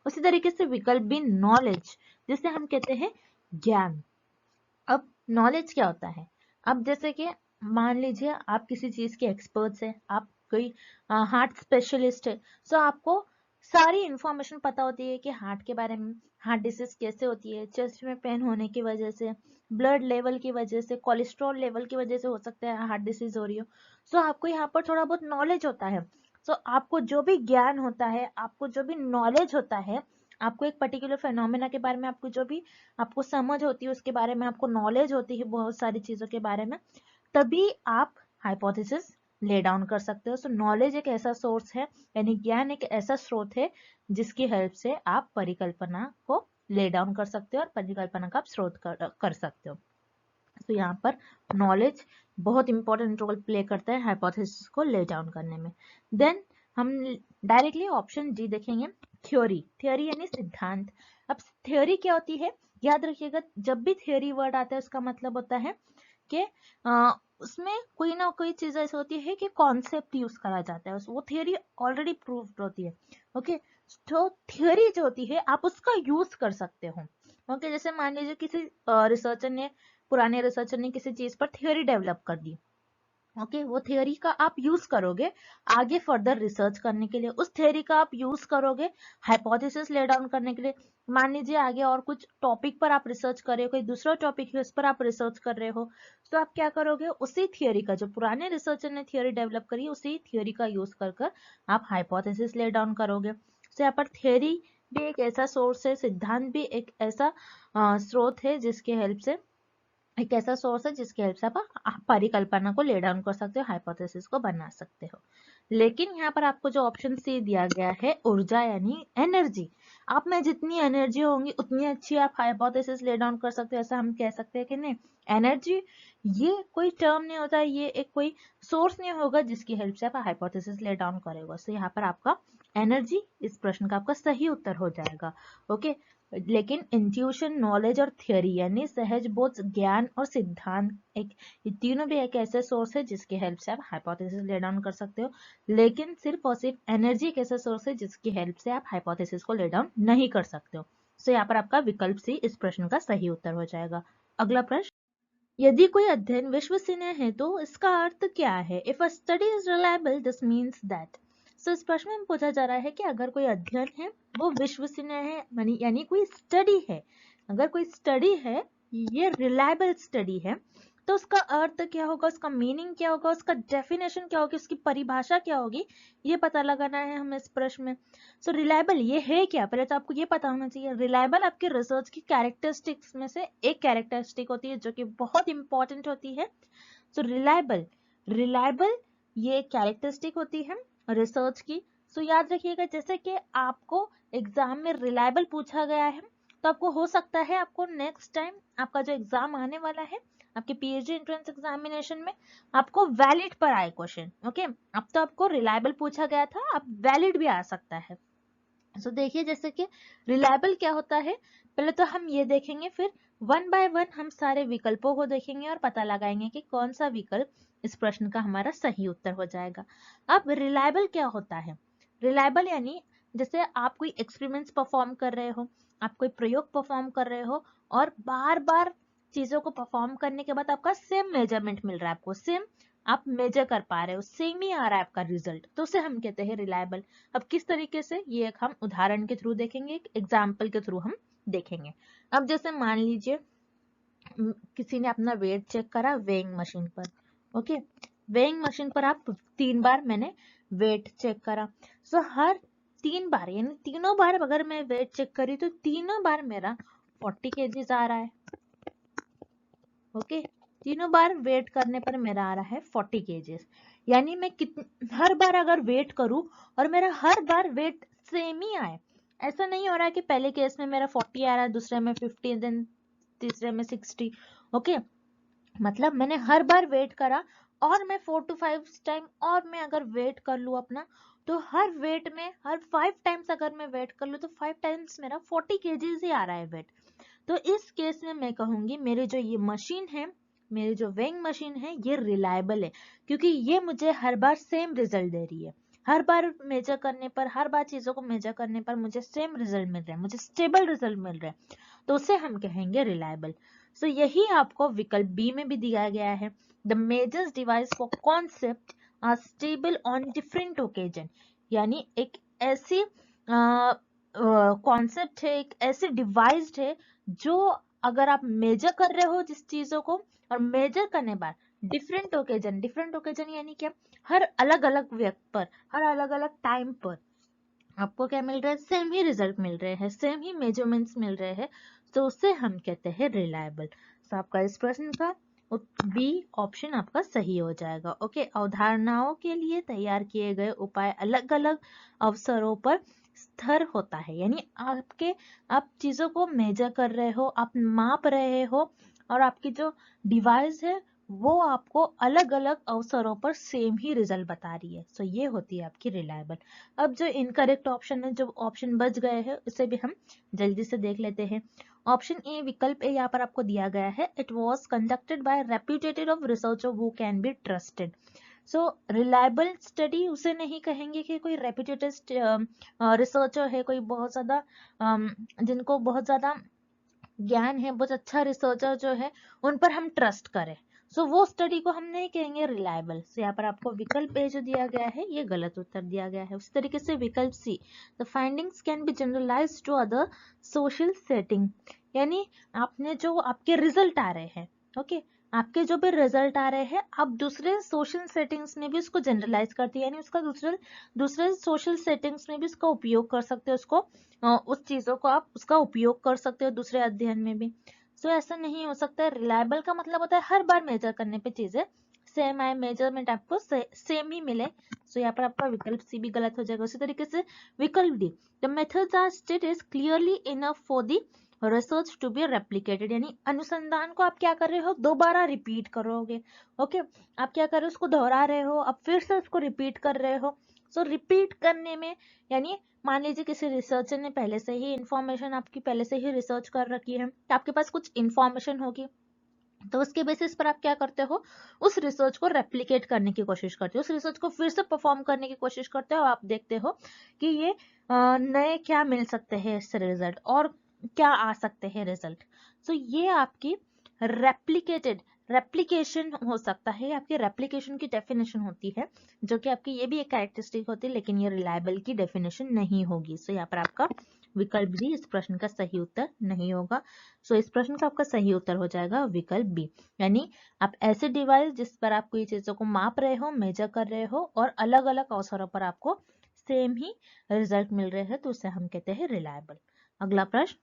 उसी तरीके से विकल्प बी नॉलेज, जिसे हम कहते हैं ज्ञान। अब नॉलेज क्या होता है, अब जैसे कि मान लीजिए आप किसी चीज के एक्सपर्ट्स हैं, आप कोई हार्ट स्पेशलिस्ट है, सो आपको सारी इंफॉर्मेशन पता होती है कि हार्ट के बारे में, हार्ट डिसीज कैसे होती है, चेस्ट में पेन होने की वजह से, ब्लड लेवल की वजह से, कोलेस्ट्रॉल लेवल की वजह से हो सकता है हार्ट डिसीज हो रही हो। सो आपको यहाँ पर थोड़ा बहुत नॉलेज होता है। सो आपको जो भी ज्ञान होता है, आपको जो भी नॉलेज होता है, आपको एक पर्टिकुलर फेनोमेना के बारे में आपको जो भी आपको समझ होती है, उसके बारे में आपको नॉलेज होती है बहुत सारी चीजों के बारे में, तभी आप हाइपोथेसिस ले डाउन कर सकते हो। सो नॉलेज एक ऐसा सोर्स है, यानी ज्ञान एक ऐसा स्रोत है जिसकी हेल्प से आप परिकल्पना को ले डाउन कर सकते हो और परिकल्पना का आप स्रोत कर सकते हो। तो यहाँ पर नॉलेज बहुत इंपॉर्टेंट रोल प्ले करता है हाइपोथेसिस को ले डाउन करने में। देन हम डायरेक्टली ऑप्शन डी देखेंगे, थ्योरी। थ्योरी यानी सिद्धांत। अब थ्योरी क्या होती है, याद रखिएगा जब भी थ्योरी वर्ड आता है उसका मतलब होता है कि उसमें कोई ना कोई चीज ऐसी होती है कि कॉन्सेप्ट यूज करा जाता है, वो थ्योरी ऑलरेडी प्रूव्ड होती है। ओके, तो थ्योरी जो होती है आप उसका यूज कर सकते हो। ओके, जैसे मान लीजिए किसी रिसर्चर ने, पुराने रिसर्चर ने किसी चीज पर थ्योरी डेवलप कर दी। ओके, वो थ्योरी का आप यूज करोगे आगे फर्दर रिसर्च करने के लिए, उस थ्योरी का आप यूज करोगे हाइपोथेसिस ले डाउन करने के लिए। मान लीजिए आगे और कुछ टॉपिक पर आप रिसर्च कर रहे हो, कोई दूसरा टॉपिक है उस पर आप रिसर्च कर रहे हो, तो आप क्या करोगे, उसी थ्योरी का, जो पुराने रिसर्चर ने थ्योरी डेवलप करी उसी थ्योरी का यूज कर आप हाइपोथेसिस ले डाउन करोगे। तो यहाँ पर थ्योरी भी एक ऐसा सोर्स है, सिद्धांत भी एक ऐसा स्रोत है जिसके हेल्प से, एक ऐसा सोर्स है जिसकी हेल्प से आप परिकल्पना को ले डाउन कर सकते हो, हाइपोथेसिस को बना सकते हो। लेकिन यहाँ पर आपको जो ऑप्शन सी दिया गया है ऊर्जा यानी एनर्जी, आप में जितनी एनर्जी होंगी उतनी अच्छी आप हाइपोथेसिस ले डाउन कर सकते हो, ऐसा हम कह सकते हैं कि नहीं। एनर्जी ये कोई टर्म नहीं होता, ये एक कोई सोर्स नहीं होगा जिसकी हेल्प से आप हाइपोथेसिस ले डाउन करेगा। तो यहाँ पर आपका एनर्जी इस प्रश्न का आपका सही उत्तर हो जाएगा। ओके, लेकिन इंट्यूशन, नॉलेज और थ्योरी यानी सहज बोध, ज्ञान और सिद्धांत, एक ये तीनों भी एक ऐसे सोर्स है जिसकी हेल्प से आप हाइपोथेसिस ले डाउन कर सकते हो। लेकिन सिर्फ और सिर्फ एनर्जी एक ऐसा सोर्स है जिसकी हेल्प से आप हाइपोथेसिस को ले डाउन नहीं कर सकते हो। तो यहाँ पर आपका विकल्प सी इस प्रश्न का सही उत्तर हो जाएगा। अगला प्रश्न, यदि कोई अध्ययन विश्वसनीय है तो इसका अर्थ क्या है? If a study is reliable this means that. So इस प्रश्न में पूछा जा रहा है कि अगर कोई अध्ययन है वो विश्वसनीय है, यानी कोई स्टडी है, अगर कोई स्टडी है ये रिलायबल स्टडी है, तो उसका अर्थ क्या होगा, उसका मीनिंग क्या होगा, उसका डेफिनेशन क्या होगी, उसकी परिभाषा क्या होगी, ये पता लगाना है हमें इस प्रश्न में। सो रिलायबल ये है क्या, पहले तो आपको ये पता होना चाहिए। रिलायबल आपके रिसर्च की कैरेक्टरिस्टिक्स में से एक कैरेक्टरिस्टिक होती है जो कि बहुत इंपॉर्टेंट होती है। सो रिलायबल ये कैरेक्टरिस्टिक होती है रिसर्च की। सो याद रखिएगा, जैसे कि आपको एग्जाम में रिलायबल पूछा गया है, तो आपको हो सकता है आपको नेक्स्ट टाइम आपका जो एग्जाम आने वाला है आपके पीएचडी एंट्रेंस एग्जामिनेशन में आपको वैलिड पर आए क्वेश्चन। ओके, अब तो आपको रिलायबल पूछा गया था, अब वैलिड भी आ सकता है। सो देखिए, जैसे कि रिलायबल क्या होता है, पहले तो हम ये देखेंगे, फिर वन बाय वन हम सारे विकल्पों को देखेंगे और पता लगाएंगे कि कौन सा विकल्प इस प्रश्न का हमारा सही उत्तर हो जाएगा। अब रिलायबल क्या होता है, रिलायबल यानी जैसे आप कोई एक्सपेरिमेंट्स परफॉर्म कर रहे हो, आप कोई प्रयोग परफॉर्म कर रहे हो और बार बार चीजों को परफॉर्म करने के बाद आपका सेम मेजरमेंट मिल रहा है, आपको सेम आप मेजर कर पा रहे हो, सेम ही आ रहा है आपका रिजल्ट, तो उसे हम कहते हैं रिलायबल। अब किस तरीके से, ये एक हम उदाहरण के थ्रू देखेंगे, एक एग्जाम्पल के थ्रू हम देखेंगे। अब जैसे मान लीजिए किसी ने अपना वेट चेक करा वेइंग मशीन पर। ओके, वेइंग मशीन पर आप 3 बार मैंने वेट चेक करा। सो हर 3 बार यानी तीनों बार अगर मैं वेट चेक करी तो तीनों बार मेरा 40 केजीज आ रहा है। ओके, तीनों बार वेट करने पर मेरा आ रहा है 40 केजीज, यानी मैं हर बार अगर वेट करूं और मेरा हर बार वेट सेम ही आए, ऐसा नहीं हो रहा है कि पहले केस में मेरा 40 आ रहा है, दूसरे में 50, देन तीसरे में 60। ओके, मतलब मैंने हर बार वेट करा और मैं 4 to 5 टाइम और मैं अगर वेट कर लूं अपना, तो हर वेट में हर 5 टाइम्स अगर मैं वेट कर लूं तो 5 टाइम्स मेरा 40 केजीज ही आ रहा है वेट। तो इस केस में मैं कहूंगी मेरी जो ये मशीन है, मेरी जो वेइंग मशीन है, ये रिलायबल है, क्योंकि ये मुझे हर बार सेम रिजल्ट दे रही है। हर बार मेजर करने पर, हर बार चीजों को मेजर करने पर मुझे सेम रिजल्ट मिल रहा है, मुझे स्टेबल रिजल्ट मिल रहा है, तो उसे हम कहेंगे रिलायबल। सो यही आपको विकल्प बी में भी दिया गया है। The measures device for concept are stable on different occasion, यानी एक ऐसी कॉन्सेप्ट है, एक ऐसी डिवाइस है जो अगर आप मेजर कर रहे हो जिस चीजों को, और मेजर करने बाद डिफरेंट ओकेजन यानी क्या, हर अलग अलग व्यक्ति पर, हर अलग अलग टाइम पर आपको क्या मिल रहा है, सेम ही रिजल्ट मिल रहे हैं, सेम ही मेजरमेंट्स मिल रहे हैं, तो उसे हम कहते हैं रिलायबल। तो आपका इस प्रश्न का बी ऑप्शन आपका सही हो जाएगा। ओके, अवधारणाओं के लिए तैयार किए गए उपाय अलग अलग अवसरों पर स्थिर होता है, यानी आप चीजों को मेजर कर रहे हो, आप माप रहे हो, और आपकी जो डिवाइस है वो आपको अलग अलग अवसरों पर सेम ही रिजल्ट बता रही है। सो ये होती है आपकी रिलायबल। अब जो इनकरेक्ट ऑप्शन है, जो ऑप्शन बच गए हैं, उसे भी हम जल्दी से देख लेते हैं। ऑप्शन ए, विकल्प ए यहाँ पर आपको दिया गया है, it was conducted by reputed of researcher who can be trusted. So reliable study उसे नहीं कहेंगे कि कोई रेप्यूटेड रिसर्चर है, कोई बहुत ज्यादा जिनको बहुत ज्यादा ज्ञान है, बहुत अच्छा रिसर्चर जो है उन पर हम ट्रस्ट करें, सो वो स्टडी को हम नहीं कहेंगे रिलायबल। सो यहाँ पर आपको विकल्प ए जो दिया गया है ये गलत उत्तर दिया गया है। उस तरीके से विकल्प C, the findings can be generalized to other social setting, यानी आपने जो आपके रिजल्ट आ रहे हैं, ओके, आपके जो भी रिजल्ट आ रहे हैं आप दूसरे सोशल सेटिंग्स में भी उसको जनरलाइज करते हैं, यानी उसका दूसरे सोशल सेटिंग्स में भी उसका उपयोग कर सकते हो, उसको उस चीजों को आप उसका उपयोग कर सकते हो दूसरे अध्ययन में भी। सो ऐसा नहीं हो सकता है। रिलायबल का मतलब होता है हर बार मेजर करने पे चीजें सेम आए, मेजरमेंट आपको सेम ही मिले। सो यहाँ पर आपका विकल्प सी भी गलत हो जाएगा। उसी तरीके से विकल्प D, the methods are stated clearly enough for the research to be replicated, यानी अनुसंधान को आप क्या कर रहे हो, दोबारा रिपीट करोगे। ओके, आप क्या कर रहे हो, उसको दोहरा रहे हो, अब फिर से उसको रिपीट कर रहे हो। सो रिपीट करने में, यानी मान लीजिए किसी रिसर्चर ने पहले से ही इंफॉर्मेशन आपकी पहले से ही रिसर्च कर रखी है, तो आपके पास कुछ इंफॉर्मेशन होगी, तो उसके बेसिस पर आप क्या करते हो, उस रिसर्च को रेप्लिकेट करने की कोशिश करते हो, उस रिसर्च को फिर से परफॉर्म करने की कोशिश करते हो। आप देखते हो कि ये नए क्या मिल सकते हैं इससे रिजल्ट, और क्या आ सकते हैं रिजल्ट। सो ये आपकी रेप्लिकेटेड रेप्लिकेशन हो सकता है, आपके रेप्लिकेशन की डेफिनेशन होती है, जो कि आपकी ये भी एक कैरेक्टरिस्टिक होती है, लेकिन ये रिलायबल की डेफिनेशन नहीं होगी। सो यहाँ पर आपका विकल्प डी इस प्रश्न का सही उत्तर नहीं होगा। सो इस प्रश्न का आपका सही उत्तर हो जाएगा विकल्प बी, यानी आप ऐसे डिवाइस जिस पर आप कोई चीजों को माप रहे हो, मेजर कर रहे हो और अलग अलग अवसरों पर आपको सेम ही रिजल्ट मिल रहे हैं, तो उसे हम कहते हैं रिलायबल। अगला प्रश्न,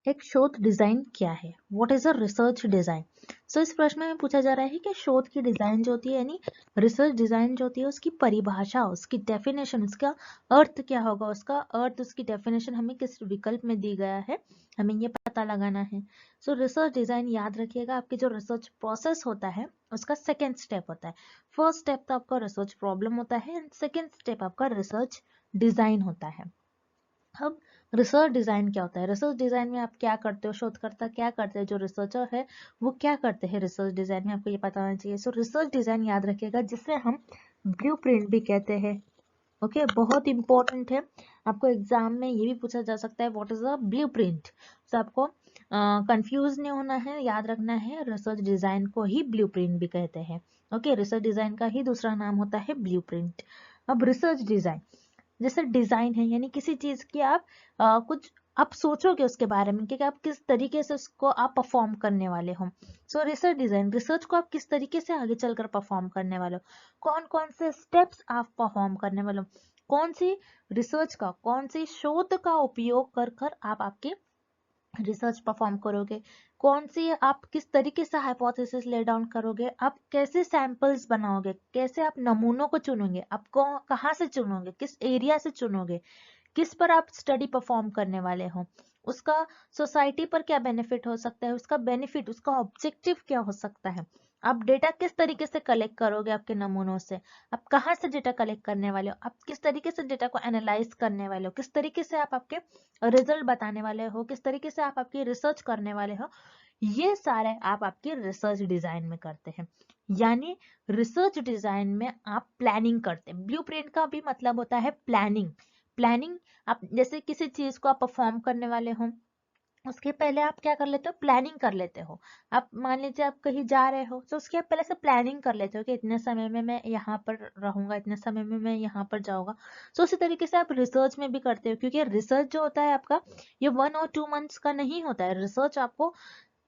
एक शोध डिजाइन क्या है? What is a research design? So इस प्रश्न में पूछा जा रहा है कि शोध की डिजाइन जो होती है, यानी रिसर्च डिजाइन जो होती है, उसकी परिभाषा, उसकी डेफिनेशन, उसका अर्थ क्या होगा, उसका अर्थ, उसकी डेफिनेशन हमें किस विकल्प में दी गया है, हमें ये पता लगाना है। सो रिसर्च डिजाइन याद रखिएगा, आपकी जो रिसर्च प्रोसेस होता है उसका सेकेंड स्टेप होता है। फर्स्ट स्टेप तो आपका रिसर्च प्रॉब्लम होता है एंड सेकेंड स्टेप आपका रिसर्च डिजाइन होता है। अब रिसर्च डिजाइन क्या होता है? रिसर्च डिजाइन में आप क्या करते हो, शोधकर्ता क्या करते हैं, जो रिसर्चर है वो क्या करते हैं रिसर्च डिजाइन में, आपको ये पता होना चाहिए। सो रिसर्च डिजाइन याद रखिएगा, जिसे हम ब्लूप्रिंट भी कहते हैं। ओके, बहुत इंपॉर्टेंट है, आपको एग्जाम में ये भी पूछा जा सकता है व्हाट इज अ ब्लूप्रिंट। तो आपको कंफ्यूज नहीं होना है, याद रखना है रिसर्च डिजाइन को ही ब्लूप्रिंट भी कहते हैं। ओके, रिसर्च डिजाइन का ही दूसरा नाम होता है ब्लूप्रिंट। अब रिसर्च डिजाइन जैसे डिजाइन है, यानी किसी चीज की आप कुछ आप सोचोगे उसके बारे में कि आप किस तरीके से उसको आप परफॉर्म करने वाले हो। सो रिसर्च डिजाइन, रिसर्च को आप किस तरीके से आगे चलकर परफॉर्म करने वाले हो, कौन कौन से स्टेप्स आप परफॉर्म करने वाले हो, कौन सी रिसर्च का, कौन सी शोध का उपयोग कर कर आप आपके रिसर्च परफॉर्म करोगे, कौन सी आप किस तरीके से हाइपोथेसिस ले डाउन करोगे, आप कैसे सैंपल्स बनाओगे, कैसे आप नमूनों को चुनोगे, आप कहाँ से चुनोगे, किस एरिया से चुनोगे, किस पर आप स्टडी परफॉर्म करने वाले हो, उसका सोसाइटी पर क्या बेनिफिट हो सकता है, उसका बेनिफिट, उसका ऑब्जेक्टिव क्या हो सकता है, आप डेटा किस तरीके से कलेक्ट करोगे आपके नमूनों से, आप कहाँ से डेटा कलेक्ट करने वाले हो, आप किस तरीके से डेटा को एनालाइज करने वाले हो, किस तरीके से आप आपके रिजल्ट बताने वाले हो, किस तरीके से आप आपकी रिसर्च करने वाले हो, ये सारे आप आपकी रिसर्च डिजाइन में करते हैं। यानी रिसर्च डिजाइन में आप प्लानिंग करते हैं। ब्लूप्रिंट का भी मतलब होता है प्लानिंग। प्लानिंग, आप जैसे किसी चीज को आप परफॉर्म करने वाले हो, उसके पहले आप क्या कर लेते हो, प्लानिंग कर लेते हो। आप मान लीजिए आप कहीं जा रहे हो, तो उसके आप पहले से प्लानिंग कर लेते हो कि इतने समय में मैं यहाँ पर रहूंगा, इतने समय में मैं यहाँ पर जाऊंगा। तो उसी तरीके से आप रिसर्च में भी करते हो, क्योंकि रिसर्च जो होता है आपका, ये 1 और 2 मंथ्स का नहीं होता है। रिसर्च आपको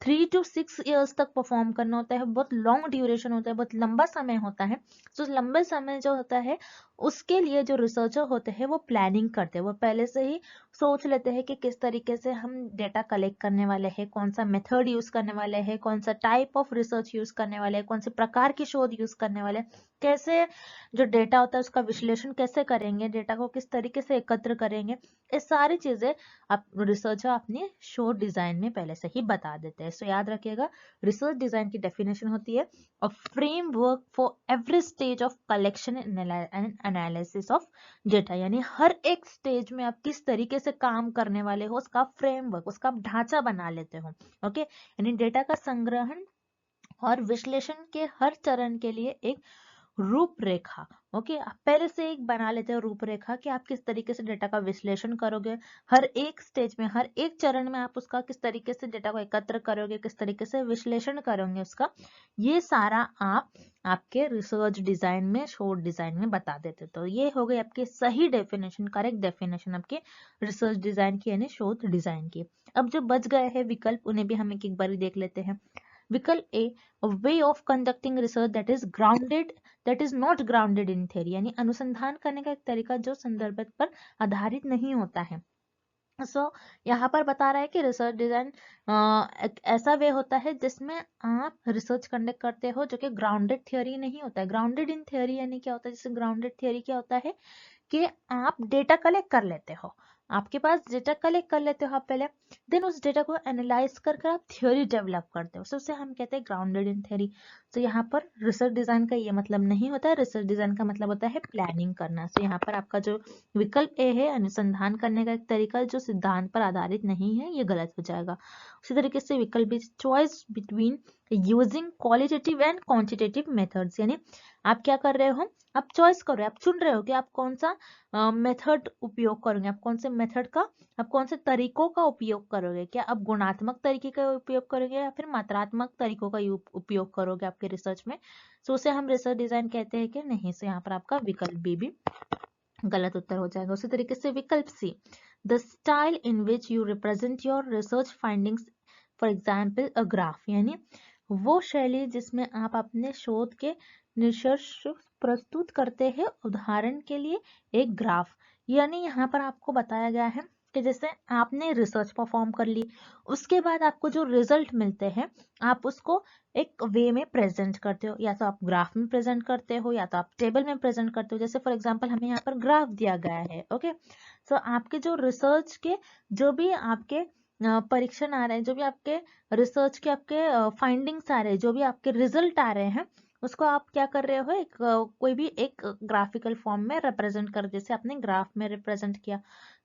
3 to 6 ईयर्स तक परफॉर्म करना होता है, बहुत लॉन्ग ड्यूरेशन होता है, बहुत लंबा समय होता है। तो लंबे समय जो होता है, उसके लिए जो रिसर्चर होते हैं वो प्लानिंग करते हैं, वो पहले से ही सोच लेते हैं कि किस तरीके से हम डेटा कलेक्ट करने वाले हैं, कौन सा मेथड यूज करने वाले हैं, कौन सा टाइप ऑफ रिसर्च यूज करने वाले हैं, कौन से प्रकार की शोध यूज करने वाले हैं, कैसे जो डेटा होता है उसका विश्लेषण कैसे करेंगे, डेटा को किस तरीके से एकत्र करेंगे, ये सारी चीजें आप रिसर्चर अपने शोध डिजाइन में पहले से ही बता देते हैं। सो याद रखिएगा, रिसर्च डिजाइन की डेफिनेशन होती है a framework for every stage of collection and analysis of data, यानी हर एक स्टेज में आप किस तरीके से काम करने वाले हो, उसका फ्रेमवर्क, उसका ढांचा बना लेते हो। ओके, यानी डेटा का संग्रहण और विश्लेषण के हर चरण के लिए एक रूपरेखा। ओके, आप पहले से एक बना लेते हो रूपरेखा कि आप किस तरीके से डेटा का विश्लेषण करोगे, हर एक स्टेज में, हर एक चरण में आप उसका किस तरीके से डेटा को एकत्र करोगे, किस तरीके से विश्लेषण करोगे उसका, ये सारा आप आपके रिसर्च डिजाइन में, शोध डिजाइन में बता देते। तो ये हो गई आपकी सही डेफिनेशन, करेक्ट डेफिनेशन आपके रिसर्च डिजाइन की, यानी शोध डिजाइन की। अब जो बच गए हैं विकल्प, उन्हें भी हम एक बार देख लेते हैं। विकल्प ए, a way of conducting research that is not grounded in theory, यानी अनुसंधान करने का एक तरीका जो संदर्भ पर आधारित नहीं होता है। यहाँ पर बता रहा है कि रिसर्च डिजाइन एक ऐसा वे होता है जिसमें आप रिसर्च कंडक्ट करते हो जो कि ग्राउंडेड थियोरी नहीं होता है। ग्राउंडेड इन थियोरी यानी क्या होता है, जैसे ग्राउंडेड थियोरी क्या होता है कि आप डेटा कलेक्ट कर लेते हो, आपके पास डेटा कलेक्ट कर लेते हो आप पहले, देन उस डेटा को एनालाइज कर आप थ्योरी डेवलप करते हो, उसे हम कहते हैं ग्राउंडेड इन थ्योरी। तो यहाँ पर रिसर्च डिजाइन का ये मतलब नहीं होता है, रिसर्च डिजाइन का मतलब होता है प्लानिंग करना। तो यहाँ पर आपका जो विकल्प ए है अनुसंधान करने का एक तरीका जो सिद्धांत पर आधारित नहीं है, ये गलत हो जाएगा। उसी तरीके से विकल्प B choice between using qualitative and quantitative methods, यानी आप क्या कर रहे हो, आप चॉइस कर रहे हो, आप चुन रहे हो कि आप कौन सा मेथड उपयोग करोगे, आप कौन से मेथड का, आप कौन से तरीकों का उपयोग करोगे, क्या आप गुणात्मक तरीके का उपयोग करोगे या फिर मात्रात्मक तरीकों का उपयोग करोगे आपके रिसर्च में। सो उसे हम रिसर्च डिजाइन कहते हैं कि नहीं। सो यहाँ पर आपका विकल्प बी भी गलत उत्तर हो जाएगा। उसी तरीके से विकल्प C, the style in which you represent your research findings, for example a graph, यानी वो शैली जिसमें आप अपने शोध के निष्कर्ष प्रस्तुत करते हैं, उदाहरण के लिए एक ग्राफ। यानी यहाँ पर आपको बताया गया है कि जैसे आपने रिसर्च परफॉर्म कर ली, उसके बाद आपको जो रिजल्ट मिलते हैं आप उसको एक वे में प्रेजेंट करते हो, या तो आप ग्राफ में प्रेजेंट करते हो या तो आप टेबल में प्रेजेंट करते हो। जैसे फॉर एग्जांपल हमें यहाँ पर ग्राफ दिया गया है, ओके। सो आपके जो रिसर्च के जो भी आपके परीक्षण आ रहे हैं, जो भी आपके रिसर्च के आपके फाइंडिंग्स आ रहे हैं, जो भी आपके रिजल्ट आ रहे हैं, उसको आप क्या कर रहे हो, एक कोई भी एक ग्राफिकल फॉर्म में रिप्रेजेंट कर, जैसे आपने ग्राफ में रिप्रेजेंट किया।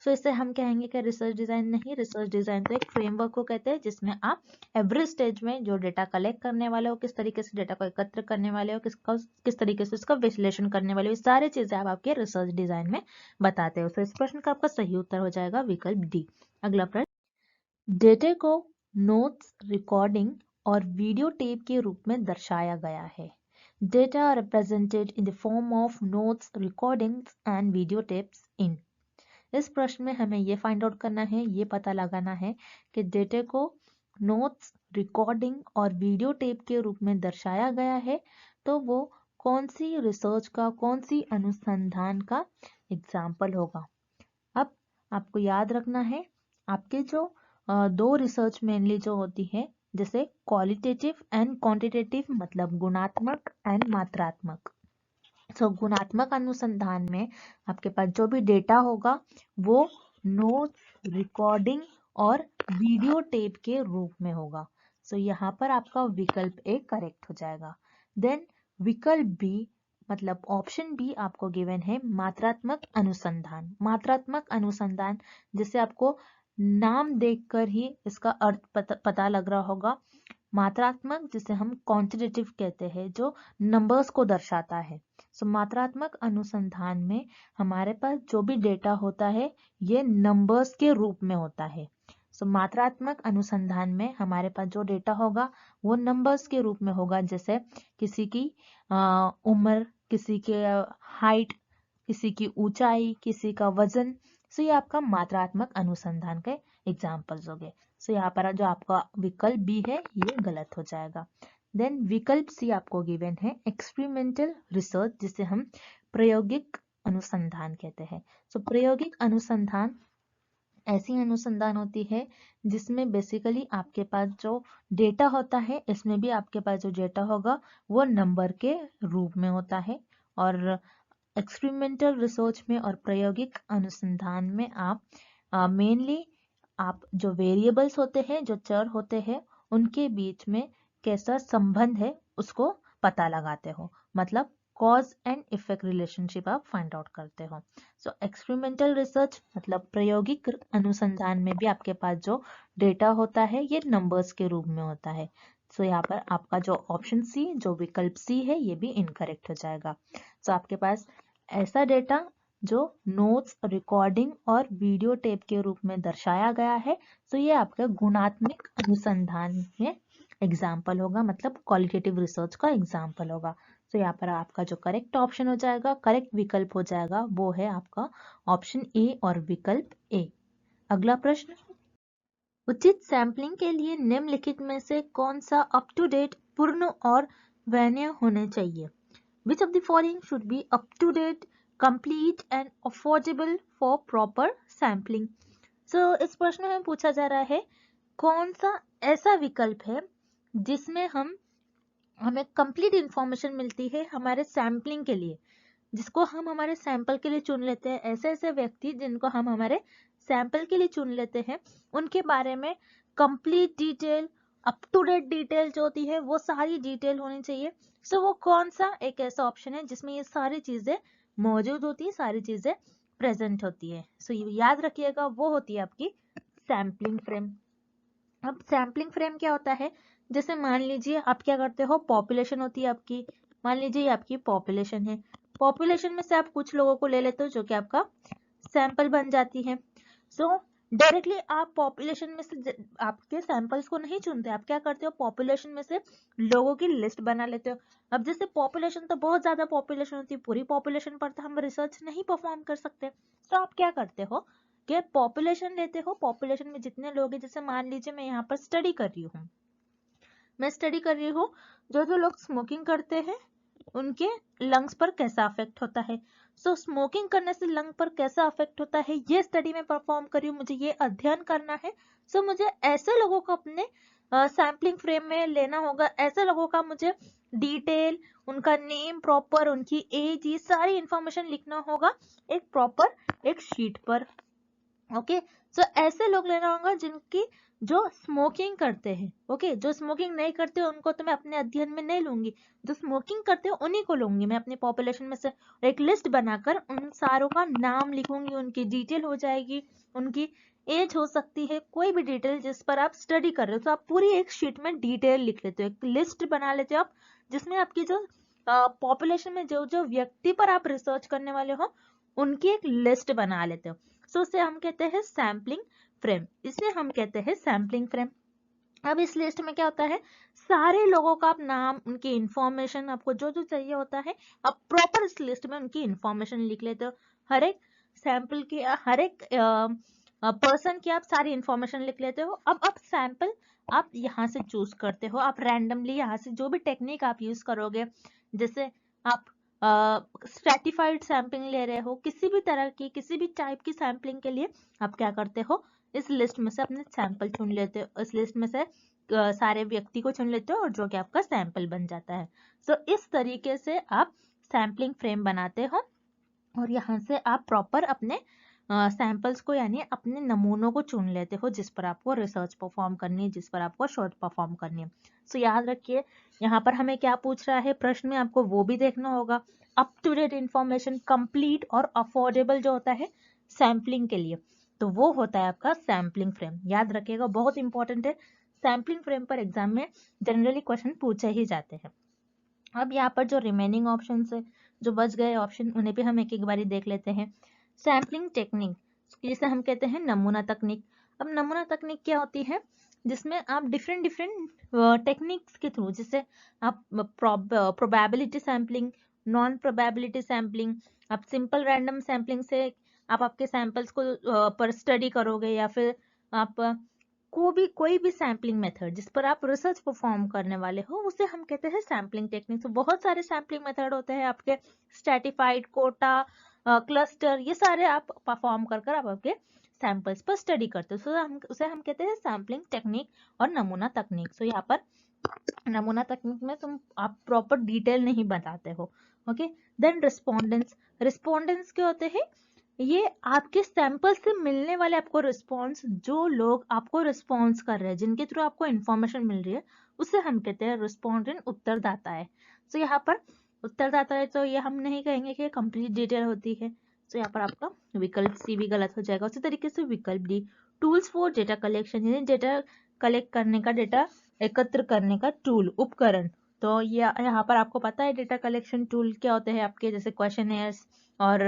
सो इससे हम कहेंगे कि रिसर्च डिजाइन नहीं, रिसर्च डिजाइन तो एक फ्रेमवर्क को कहते हैं जिसमें आप एवरी स्टेज में जो डेटा कलेक्ट करने वाले हो, किस तरीके से डेटा को एकत्र करने वाले हो, किस तरीके से उसका विश्लेषण करने वाले हो, ये सारी चीजें आप आपके रिसर्च डिजाइन में बताते हो। तो इस प्रश्न का आपका सही उत्तर हो जाएगा विकल्प डी। अगला प्रश्न, डेटा को नोट्स, रिकॉर्डिंग और वीडियो टेप के रूप में दर्शाया गया है। Data are represented in the form of notes, recordings and video tapes in। इस प्रश्न में हमें ये फाइंड आउट करना है, ये पता लगाना है कि डेटा को नोट्स, रिकॉर्डिंग और वीडियो टेप के रूप में दर्शाया गया है, तो वो कौन सी रिसर्च का, कौन सी अनुसंधान का एग्जाम्पल होगा। अब आपको याद रखना है, आपके जो दो रिसर्च मेनली जो होती है, जैसे क्वालिटेटिव एंड क्वांटिटेटिव, मतलब गुणात्मक एंड मात्रात्मक। तो गुणात्मक अनुसंधान में आपके पास जो भी डेटा होगा वो नोट्स, रिकॉर्डिंग और वीडियो टेप के रूप में होगा। सो यहाँ पर आपका विकल्प ए करेक्ट हो जाएगा। देन विकल्प बी, मतलब ऑप्शन बी आपको गिवन है मात्रात्मक अनुसंधान। मात्रात्मक अनुसंधान, जैसे आपको नाम देखकर ही इसका अर्थ पता लग रहा होगा। मात्रात्मक जिसे हम क्वांटिटेटिव कहते हैं, जो नंबर्स को दर्शाता है। सो मात्रात्मक अनुसंधान में हमारे पास जो भी डेटा होता है ये नंबर्स के रूप में होता है। सो मात्रात्मक अनुसंधान में हमारे पास जो डेटा होगा वो नंबर्स के रूप में होगा, जैसे किसी की उम्र, किसी के हाइट, किसी की ऊंचाई, किसी का वजन। सो ये आपका मात्रात्मक अनुसंधान के एग्जाम्पल्स हो गए। सो यहाँ पर जो आपका विकल्प बी है ये गलत हो जाएगा। देन विकल्प सी आपको गिवन है एक्सपेरिमेंटल रिसर्च, जिसे हम प्रायोगिक अनुसंधान कहते हैं। सो प्रायोगिक अनुसंधान ऐसी अनुसंधान होती है जिसमें बेसिकली आपके पास जो डेटा होता है, इसमें भी आपके पास जो डेटा होगा वो नंबर के रूप में होता है। और एक्सपेरिमेंटल रिसर्च में और प्रायोगिक अनुसंधान में आप मेनली आप जो वेरिएबल्स होते हैं, जो चर होते हैं, उनके बीच में कैसा संबंध है उसको पता लगाते हो, मतलब कॉज एंड इफेक्ट रिलेशनशिप आप फाइंड आउट करते हो। सो एक्सपेरिमेंटल रिसर्च मतलब प्रायोगिक अनुसंधान में भी आपके पास जो डेटा होता है ये नंबर्स के रूप में होता है। सो यहाँ पर आपका जो ऑप्शन सी, जो विकल्प सी है, ये भी इनकरेक्ट हो जाएगा। सो आपके पास ऐसा डेटा जो नोट्स, रिकॉर्डिंग और वीडियो टेप के रूप में दर्शाया गया है, तो ये आपका गुणात्मक अनुसंधान में एग्जाम्पल होगा, मतलब क्वालिटेटिव रिसर्च का एग्जाम्पल होगा। तो यहाँ पर आपका जो करेक्ट ऑप्शन हो जाएगा, करेक्ट विकल्प हो जाएगा, वो है आपका ऑप्शन ए और विकल्प ए। अगला प्रश्न, उचित सैंपलिंग के लिए निम्नलिखित में से कौन सा अप टू डेट, पूर्ण और वैन्य होने चाहिए। Which of the following should be up to date, complete and affordable for proper sampling? So इस प्रश्न में पूछा जा रहा है कौन सा ऐसा विकल्प है जिसमें हमें कंप्लीट इंफॉर्मेशन मिलती है हमारे सैम्पलिंग के लिए, जिसको हम हमारे सैंपल के लिए चुन लेते हैं। ऐसे ऐसे व्यक्ति जिनको हम हमारे सैंपल के लिए चुन लेते हैं, उनके बारे में complete detail, up to date detail जो होती है वो सारी डिटेल होनी चाहिए। सो वो कौन सा एक ऐसा ऑप्शन है जिसमें ये सारी चीजें मौजूद होती है, सारी चीजें प्रेजेंट होती है। सो याद रखिएगा वो होती है आपकी सैम्पलिंग फ्रेम। अब सैम्पलिंग फ्रेम क्या होता है, जैसे मान लीजिए आप क्या करते हो, पॉपुलेशन होती है आपकी, मान लीजिए ये आपकी पॉपुलेशन है, पॉपुलेशन में से आप कुछ लोगों को ले लेते हो जो कि आपका सैंपल बन जाती है। सो डायरेक्टली आप पॉपुलेशन में से आपके सैंपल्स को नहीं चुनते, आप क्या करते हो, पॉपुलेशन में से लोगों की लिस्ट बना लेते हो। अब जैसे पॉपुलेशन तो बहुत ज्यादा पॉपुलेशन होती है, पूरी पॉपुलेशन पर तो हम रिसर्च नहीं परफॉर्म कर सकते, तो आप क्या करते हो कि पॉपुलेशन लेते हो, पॉपुलेशन में जितने लोग हैं, जैसे मान लीजिए मैं यहाँ पर स्टडी कर रही हूँ, मैं स्टडी कर रही हूँ जो जो लोग स्मोकिंग करते हैं उनके लंग्स पर कैसा अफेक्ट होता है। सो स्मोकिंग करने से लंग पर कैसा अफेक्ट होता है ये स्टडी में परफॉर्म कर रही हूँ, मुझे ये अध्ययन करना है। सो मुझे ऐसे लोगों को अपने सैम्पलिंग फ्रेम में लेना होगा, ऐसे लोगों का मुझे डिटेल, उनका नेम प्रॉपर, उनकी एज, ये सारी इंफॉर्मेशन लिखना होगा एक प्रॉपर एक शीट पर। ओके, सो ऐसे लोग लेना होगा जिनकी जो स्मोकिंग करते हैं। ओके, जो स्मोकिंग नहीं करते उनको तो मैं अपने अध्ययन में नहीं लूंगी, जो स्मोकिंग करते हैं उन्हीं को लूंगी मैं अपनी पॉपुलेशन में से। एक लिस्ट बनाकर उन सारों का नाम लिखूंगी, उनकी डिटेल हो जाएगी, उनकी एज हो सकती है, कोई भी डिटेल जिस पर आप स्टडी कर रहे हो, तो आप पूरी एक शीट में डिटेल लिख लेते हो, एक लिस्ट बना लेते हो आप, जिसमें आपकी जो पॉपुलेशन में जो जो व्यक्ति पर आप रिसर्च करने वाले हो उनकी एक लिस्ट बना लेते हो। सो उसे हम कहते हैं सैम्पलिंग फ्रेम, इसे हम कहते हैं सैम्पलिंग फ्रेम। अब इस लिस्ट में क्या होता है, सारे लोगों का आप नाम, उनकी इंफॉर्मेशन, आपको जो जो चाहिए होता है आप प्रॉपर इस लिस्ट में उनकी इंफॉर्मेशन लिख लेते हो। हर एक सैंपल की, हर एक पर्सन की आप सारी इंफॉर्मेशन लिख लेते हो। अब सैंपल आप यहाँ से चूज करते हो, आप रैंडमली यहाँ से जो भी टेक्निक आप यूज करोगे, जैसे आप स्ट्रैटिफाइड सैंपलिंग ले रहे हो, किसी भी तरह की, किसी भी टाइप की सैंपलिंग के लिए आप क्या करते हो, इस लिस्ट में से अपने सैंपल चुन लेते हो, इस लिस्ट में से सारे व्यक्ति को चुन लेते हो और जो कि आपका सैंपल बन जाता है। सो इस तरीके से आप सैंपलिंग फ्रेम बनाते हो और यहाँ से आप प्रॉपर अपने सैंपल्स को यानी अपने नमूनों को चुन लेते हो जिस पर आपको रिसर्च परफॉर्म करनी है, जिस पर आपको शोध परफॉर्म करनी है। सो याद रखिए यहाँ पर हमें क्या पूछ रहा है प्रश्न में, आपको वो भी देखना होगा। Up to date information, complete और अफोर्डेबल जो होता है सैंपलिंग के लिए, तो वो होता है आपका सैंपलिंग फ्रेम। याद रखिएगा, बहुत इंपॉर्टेंट है। सैंपलिंग फ्रेम पर एग्जाम में जनरली क्वेश्चन पूछे ही जाते हैं। अब यहाँ पर जो रिमेनिंग ऑप्शन है, जो बच गए ऑप्शन, उन्हें भी हम एक एक बारी देख लेते हैं। सैम्पलिंग टेक्निक, जिसे हम कहते हैं नमूना तकनीक। अब नमूना तकनीक क्या होती है, जिसमें आप डिफरेंट डिफरेंट टेक्निक्स के थ्रू, जैसे आप probability sampling, non probability sampling, आप सिंपल रैंडम सैम्पलिंग से आप आपके सैंपल्स को पर स्टडी करोगे, या फिर आप कोई भी सैम्पलिंग मेथड जिस पर आप रिसर्च परफॉर्म करने वाले हो उसे हम कहते हैं सैम्पलिंग टेक्निक। तो बहुत सारे सैम्पलिंग मेथड होते हैं आपके, स्ट्रैटिफाइड, कोटा, क्लस्टर, ये सारे आप परफॉर्म कर आप आपके सैंपल्स पर स्टडी करते हो। उसे हम कहते हैं सैम्पलिंग टेक्निक और नमूना तकनीक। सो यहाँ पर नमूना तकनीक में आप प्रॉपर डिटेल नहीं बताते हो। Okay, then रिस्पोंडेंस। रिस्पोंडेंस क्या होते हैं, ये आपके सैंपल से मिलने वाले आपको रिस्पॉन्स, जो लोग आपको रिस्पॉन्स कर रहे हैं, जिनके थ्रू आपको इंफॉर्मेशन मिल रही है, उसे हम कहते हैं रिस्पोंडेंट, उत्तरदाता है। तो यहाँ पर उत्तरदाता है तो ये हम नहीं कहेंगे कि कंप्लीट डिटेल होती है। तो यहाँ पर आपका विकल्प सी भी गलत हो जाएगा। उसी तरीके से विकल्प D, tools for data collection, यानी डेटा कलेक्ट करने का, डेटा एकत्र करने का टूल, उपकरण। तो ये यहाँ पर आपको पता है डेटा कलेक्शन टूल क्या होते हैं आपके, जैसे क्वेश्चनेयर्स और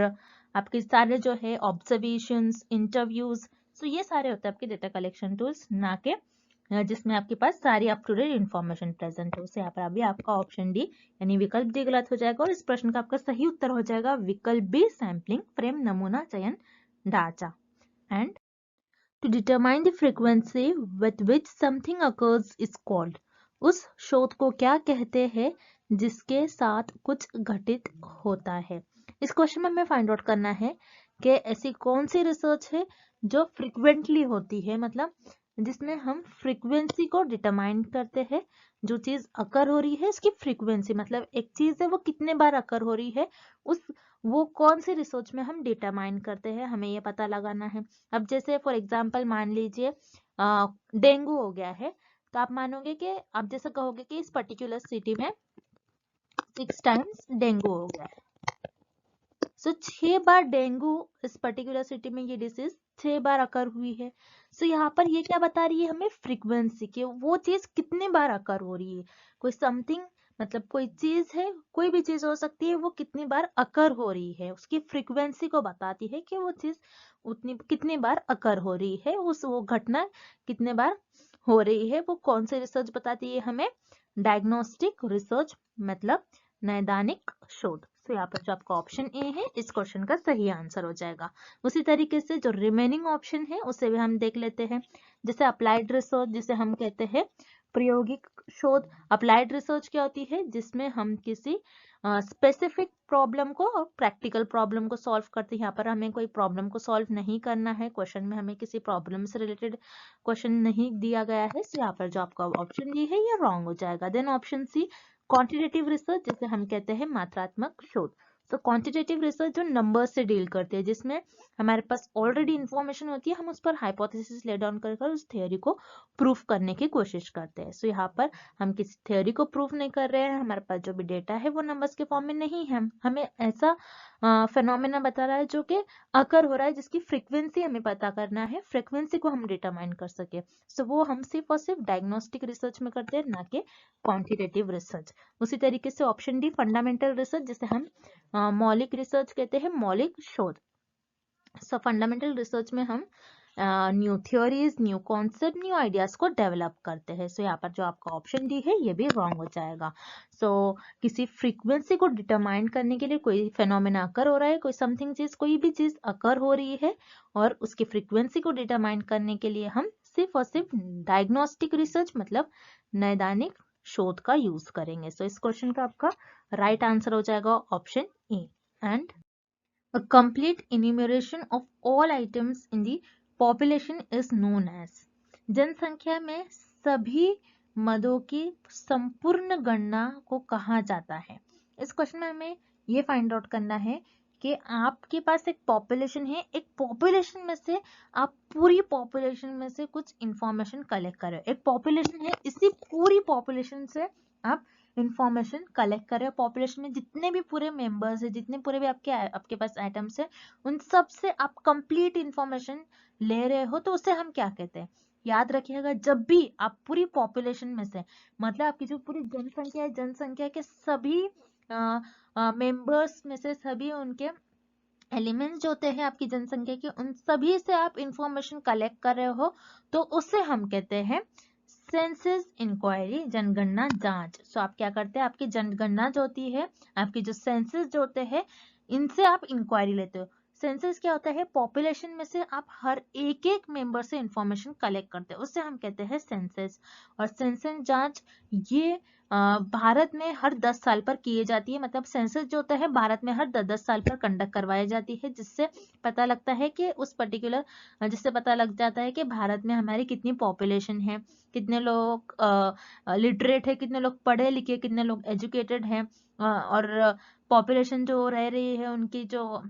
आपके सारे जो है ऑब्जर्वेशंस, इंटरव्यूज। सो ये सारे होते हैं आपके डेटा कलेक्शन टूल्स, ना के जिसमें आपके पास सारी up to date information present हो। यहाँ पर अभी आपका ऑप्शन डी यानी विकल्प डी गलत हो जाएगा और इस प्रश्न का आपका सही उत्तर हो जाएगा विकल्प बी, सैम्पलिंग फ्रेम नमूना चयन ढांचा। And to determine the frequency with which something occurs is called, उस शोध को क्या कहते हैं जिसके साथ कुछ घटित होता है। इस क्वेश्चन में हमें फाइंड आउट करना है कि ऐसी कौन सी रिसर्च है जो फ्रिक्वेंटली होती है, मतलब जिसमें हम फ्रीक्वेंसी को डिटरमाइन करते हैं, जो चीज अकर हो रही है उसकी फ्रीक्वेंसी, मतलब एक चीज है वो कितने बार अकर हो रही है, उस वो कौन सी रिसर्च में हम डिटरमाइन करते हैं, हमें ये पता लगाना है। अब जैसे फॉर एग्जांपल मान लीजिए डेंगू हो गया है, तो आप मानोगे कि आप जैसा कहोगे कि इस पर्टिकुलर सिटी में 6 टाइम्स डेंगू हो गया है। सो 6 बार डेंगू इस पर्टिकुलर सिटी में ये डिसीज 6 बार अकर हुई है। सो यहाँ पर ये क्या बता रही है हमें, फ्रीक्वेंसी, कि वो चीज कितने बार अकर हो रही है। कोई समथिंग मतलब कोई चीज है, कोई भी चीज हो सकती है, वो कितनी बार अकर हो रही है, उसकी फ्रीक्वेंसी को बताती है कि वो चीज उतनी कितनी बार अकर हो रही है, वो घटना कितने बार हो रही है। वो कौन सी रिसर्च बताती है हमें, डायग्नोस्टिक रिसर्च, मतलब नैदानिक शोध। तो यहाँ पर जो आपका ऑप्शन ए है इस क्वेश्चन का सही आंसर हो जाएगा। उसी तरीके से जो रिमेनिंग ऑप्शन है उसे भी हम देख लेते हैं। जैसे अप्लाइड रिसर्च, जिसे हम कहते हैं प्रायोगिक शोध। अप्लाइड रिसर्च क्या होती है, जिसमें हम किसी स्पेसिफिक प्रॉब्लम को और प्रैक्टिकल प्रॉब्लम को सॉल्व करते हैं। यहाँ पर हमें कोई प्रॉब्लम को सॉल्व नहीं करना है, क्वेश्चन में हमें किसी प्रॉब्लम से रिलेटेड क्वेश्चन नहीं दिया गया है। तो यहाँ पर जो आपका ऑप्शन डी है ये रॉन्ग हो जाएगा। Then option C quantitative research, जिसे हम कहते हैं मात्रात्मक शोध। तो क्वांटिटेटिव रिसर्च जो नंबर से डील करती है, जिसमें हमारे पास ऑलरेडी इंफॉर्मेशन होती है, हम उस पर हाइपोथेसिस ले डाउन कर उस थ्योरी को प्रूफ करने की कोशिश करते हैं। सो यहाँ पर हम किसी थ्योरी को प्रूफ नहीं कर रहे हैं, हमारे पास जो भी डेटा है वो नंबर्स के फॉर्म में नहीं है, हमें ऐसा फेनोमेना बता रहा है जो कि अकर हो रहा है, जिसकी फ्रीक्वेंसी हमें पता करना है, फ्रीक्वेंसी को हम डिटरमाइन कर सके। सो वो हम सिर्फ और सिर्फ डायग्नोस्टिक रिसर्च में करते हैं, ना कि क्वांटिटेटिव रिसर्च। उसी तरीके से ऑप्शन डी फंडामेंटल रिसर्च, जिसे हम मौलिक रिसर्च कहते हैं, मौलिक शोध। सो फंडामेंटल रिसर्च में हम new theories, new concept, new ideas को डेवलप करते हैं। सो यहाँ पर जो आपका ऑप्शन डी है ये भी रॉन्ग हो जाएगा। सो किसी फ्रीक्वेंसी को डिटरमाइन करने के लिए, कोई फेनोमेना अकर हो रहा है, कोई समथिंग चीज, कोई भी चीज अकर हो रही है और उसकी फ्रीक्वेंसी को डिटरमाइन करने के लिए हम सिर्फ और सिर्फ डायग्नोस्टिक रिसर्च मतलब नैदानिक शोध का यूज करेंगे। सो इस क्वेश्चन का आपका राइट आंसर हो जाएगा option A. And a complete enumeration of all items in the population is known as। जनसंख्या में सभी मदों की संपूर्ण गणना को कहा जाता है। इस क्वेश्चन में हमें ये फाइंड आउट करना है कि आपके पास एक पॉपुलेशन है, एक पॉपुलेशन में से आप पूरी पॉपुलेशन में से कुछ इंफॉर्मेशन कलेक्ट कर रहे हो। एक पॉपुलेशन है, इसी पूरी पॉपुलेशन से आप इंफॉर्मेशन कलेक्ट कर रहे हो। पॉपुलेशन में जितने भी पूरे मेंबर्स है, जितने पूरे भी आपके पास आइटम्स है, उन सब से आप कंप्लीट इंफॉर्मेशन ले रहे हो, तो उसे हम क्या कहते हैं। याद रखिएगा, जब भी आप पूरी पॉपुलेशन में से, मतलब आपकी जो पूरी जनसंख्या है, जनसंख्या के सभी मेंबर्स में से, सभी उनके एलिमेंट्स जो होते हैं आपकी जनसंख्या के, उन सभी से आप इंफॉर्मेशन कलेक्ट कर रहे हो, तो उसे हम कहते हैं सेंसस इंक्वायरी, जनगणना जांच। सो आप क्या करते हैं, आपकी जनगणना जो होती है, आपकी जो सेंसस जो होते हैं, इनसे आप इंक्वायरी लेते हो। सेंसस क्या होता है, पॉपुलेशन में से आप हर एक एक मेंबर से इंफॉर्मेशन कलेक्ट करते हैं, उससे हम कहते हैं सेंसस। और सेंसस जांच ये भारत में हर 10 साल पर किए जाती है, मतलब सेंसस जो होता है भारत में हर 10-10 साल पर कंडक्ट करवाई जाती है, जिससे पता लगता है कि उस पर्टिकुलर, जिससे पता लग जाता है कि भारत में हमारी कितनी पॉपुलेशन है, कितने लोग लिटरेट है, कितने लोग पढ़े लिखे, कितने लोग एजुकेटेड हैं, और पॉपुलेशन जो रह रही है उनकी जो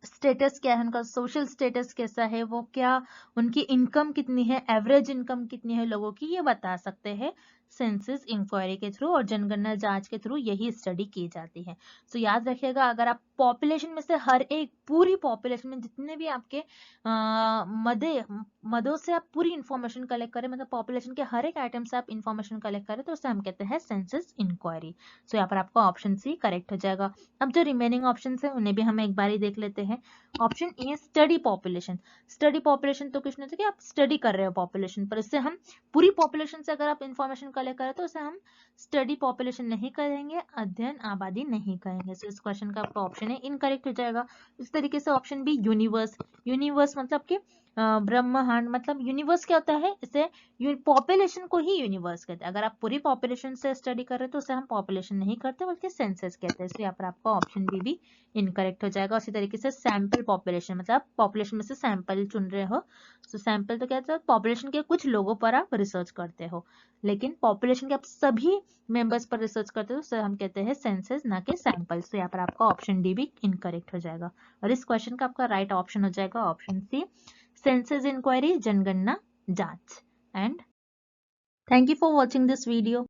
स्टेटस क्या है, उनका सोशल स्टेटस कैसा है, वो क्या, उनकी इनकम कितनी है, एवरेज इनकम कितनी है लोगों की, ये बता सकते हैं सेंसस इंक्वायरी के थ्रू और जनगणना जांच के थ्रू यही स्टडी की जाती है। सो याद रखिएगा, अगर आप पॉपुलेशन में से हर एक, पूरी पॉपुलेशन में जितने भी आपके मदों से आप पूरी इंफॉर्मेशन कलेक्ट करें, मतलब पॉपुलेशन के हर एक आइटम से आप इंफॉर्मेशन कलेक्ट करें, तो उसे हम कहते हैं सेंसस इंक्वायरी। सो यहाँ पर आपका ऑप्शन सी करेक्ट हो जाएगा। अब जो रिमेनिंग ऑप्शन है उन्हें भी हम एक बार ही देख लेते हैं। Option A study population. Study population तो कुछ नहीं था कि आप स्टडी कर रहे हो पॉपुलेशन पर, इससे हम पूरी पॉपुलेशन से अगर आप इंफॉर्मेशन कलेक्ट करें तो उसे हम स्टडी पॉपुलेशन नहीं करेंगे, अध्ययन आबादी नहीं करेंगे। सो इस क्वेश्चन का आपका ऑप्शन है इनकरेक्ट हो जाएगा। इस तरीके से ऑप्शन बी यूनिवर्स। यूनिवर्स मतलब कि ब्रह्मांड, मतलब यूनिवर्स क्या होता है, इसे पॉपुलेशन को ही यूनिवर्स कहते हैं। अगर आप पूरी पॉपुलेशन से स्टडी कर रहे हैं तो उसे हम पॉपुलेशन नहीं करते बल्कि सेंसस कहते हैं। तो यहाँ पर आपका ऑप्शन बी भी इनकरेक्ट हो जाएगा। उसी तरीके से सैंपल पॉपुलेशन, मतलब पॉपुलेशन में से सैंपल चुन रहे हो, तो सैंपल तो क्या होता है, पॉपुलेशन के कुछ लोगों पर आप रिसर्च करते हो, लेकिन पॉपुलेशन के आप सभी मेंबर्स पर रिसर्च करते हो, तो हम कहते हैं सेंसस, ना कि सैंपल्स। तो यहाँ पर आपका ऑप्शन डी भी इनकरेक्ट हो जाएगा। और इस क्वेश्चन का आपका राइट ऑप्शन हो जाएगा ऑप्शन सी, सेंसस इंक्वायरी, जनगणना जांच। And Thank you for watching this video.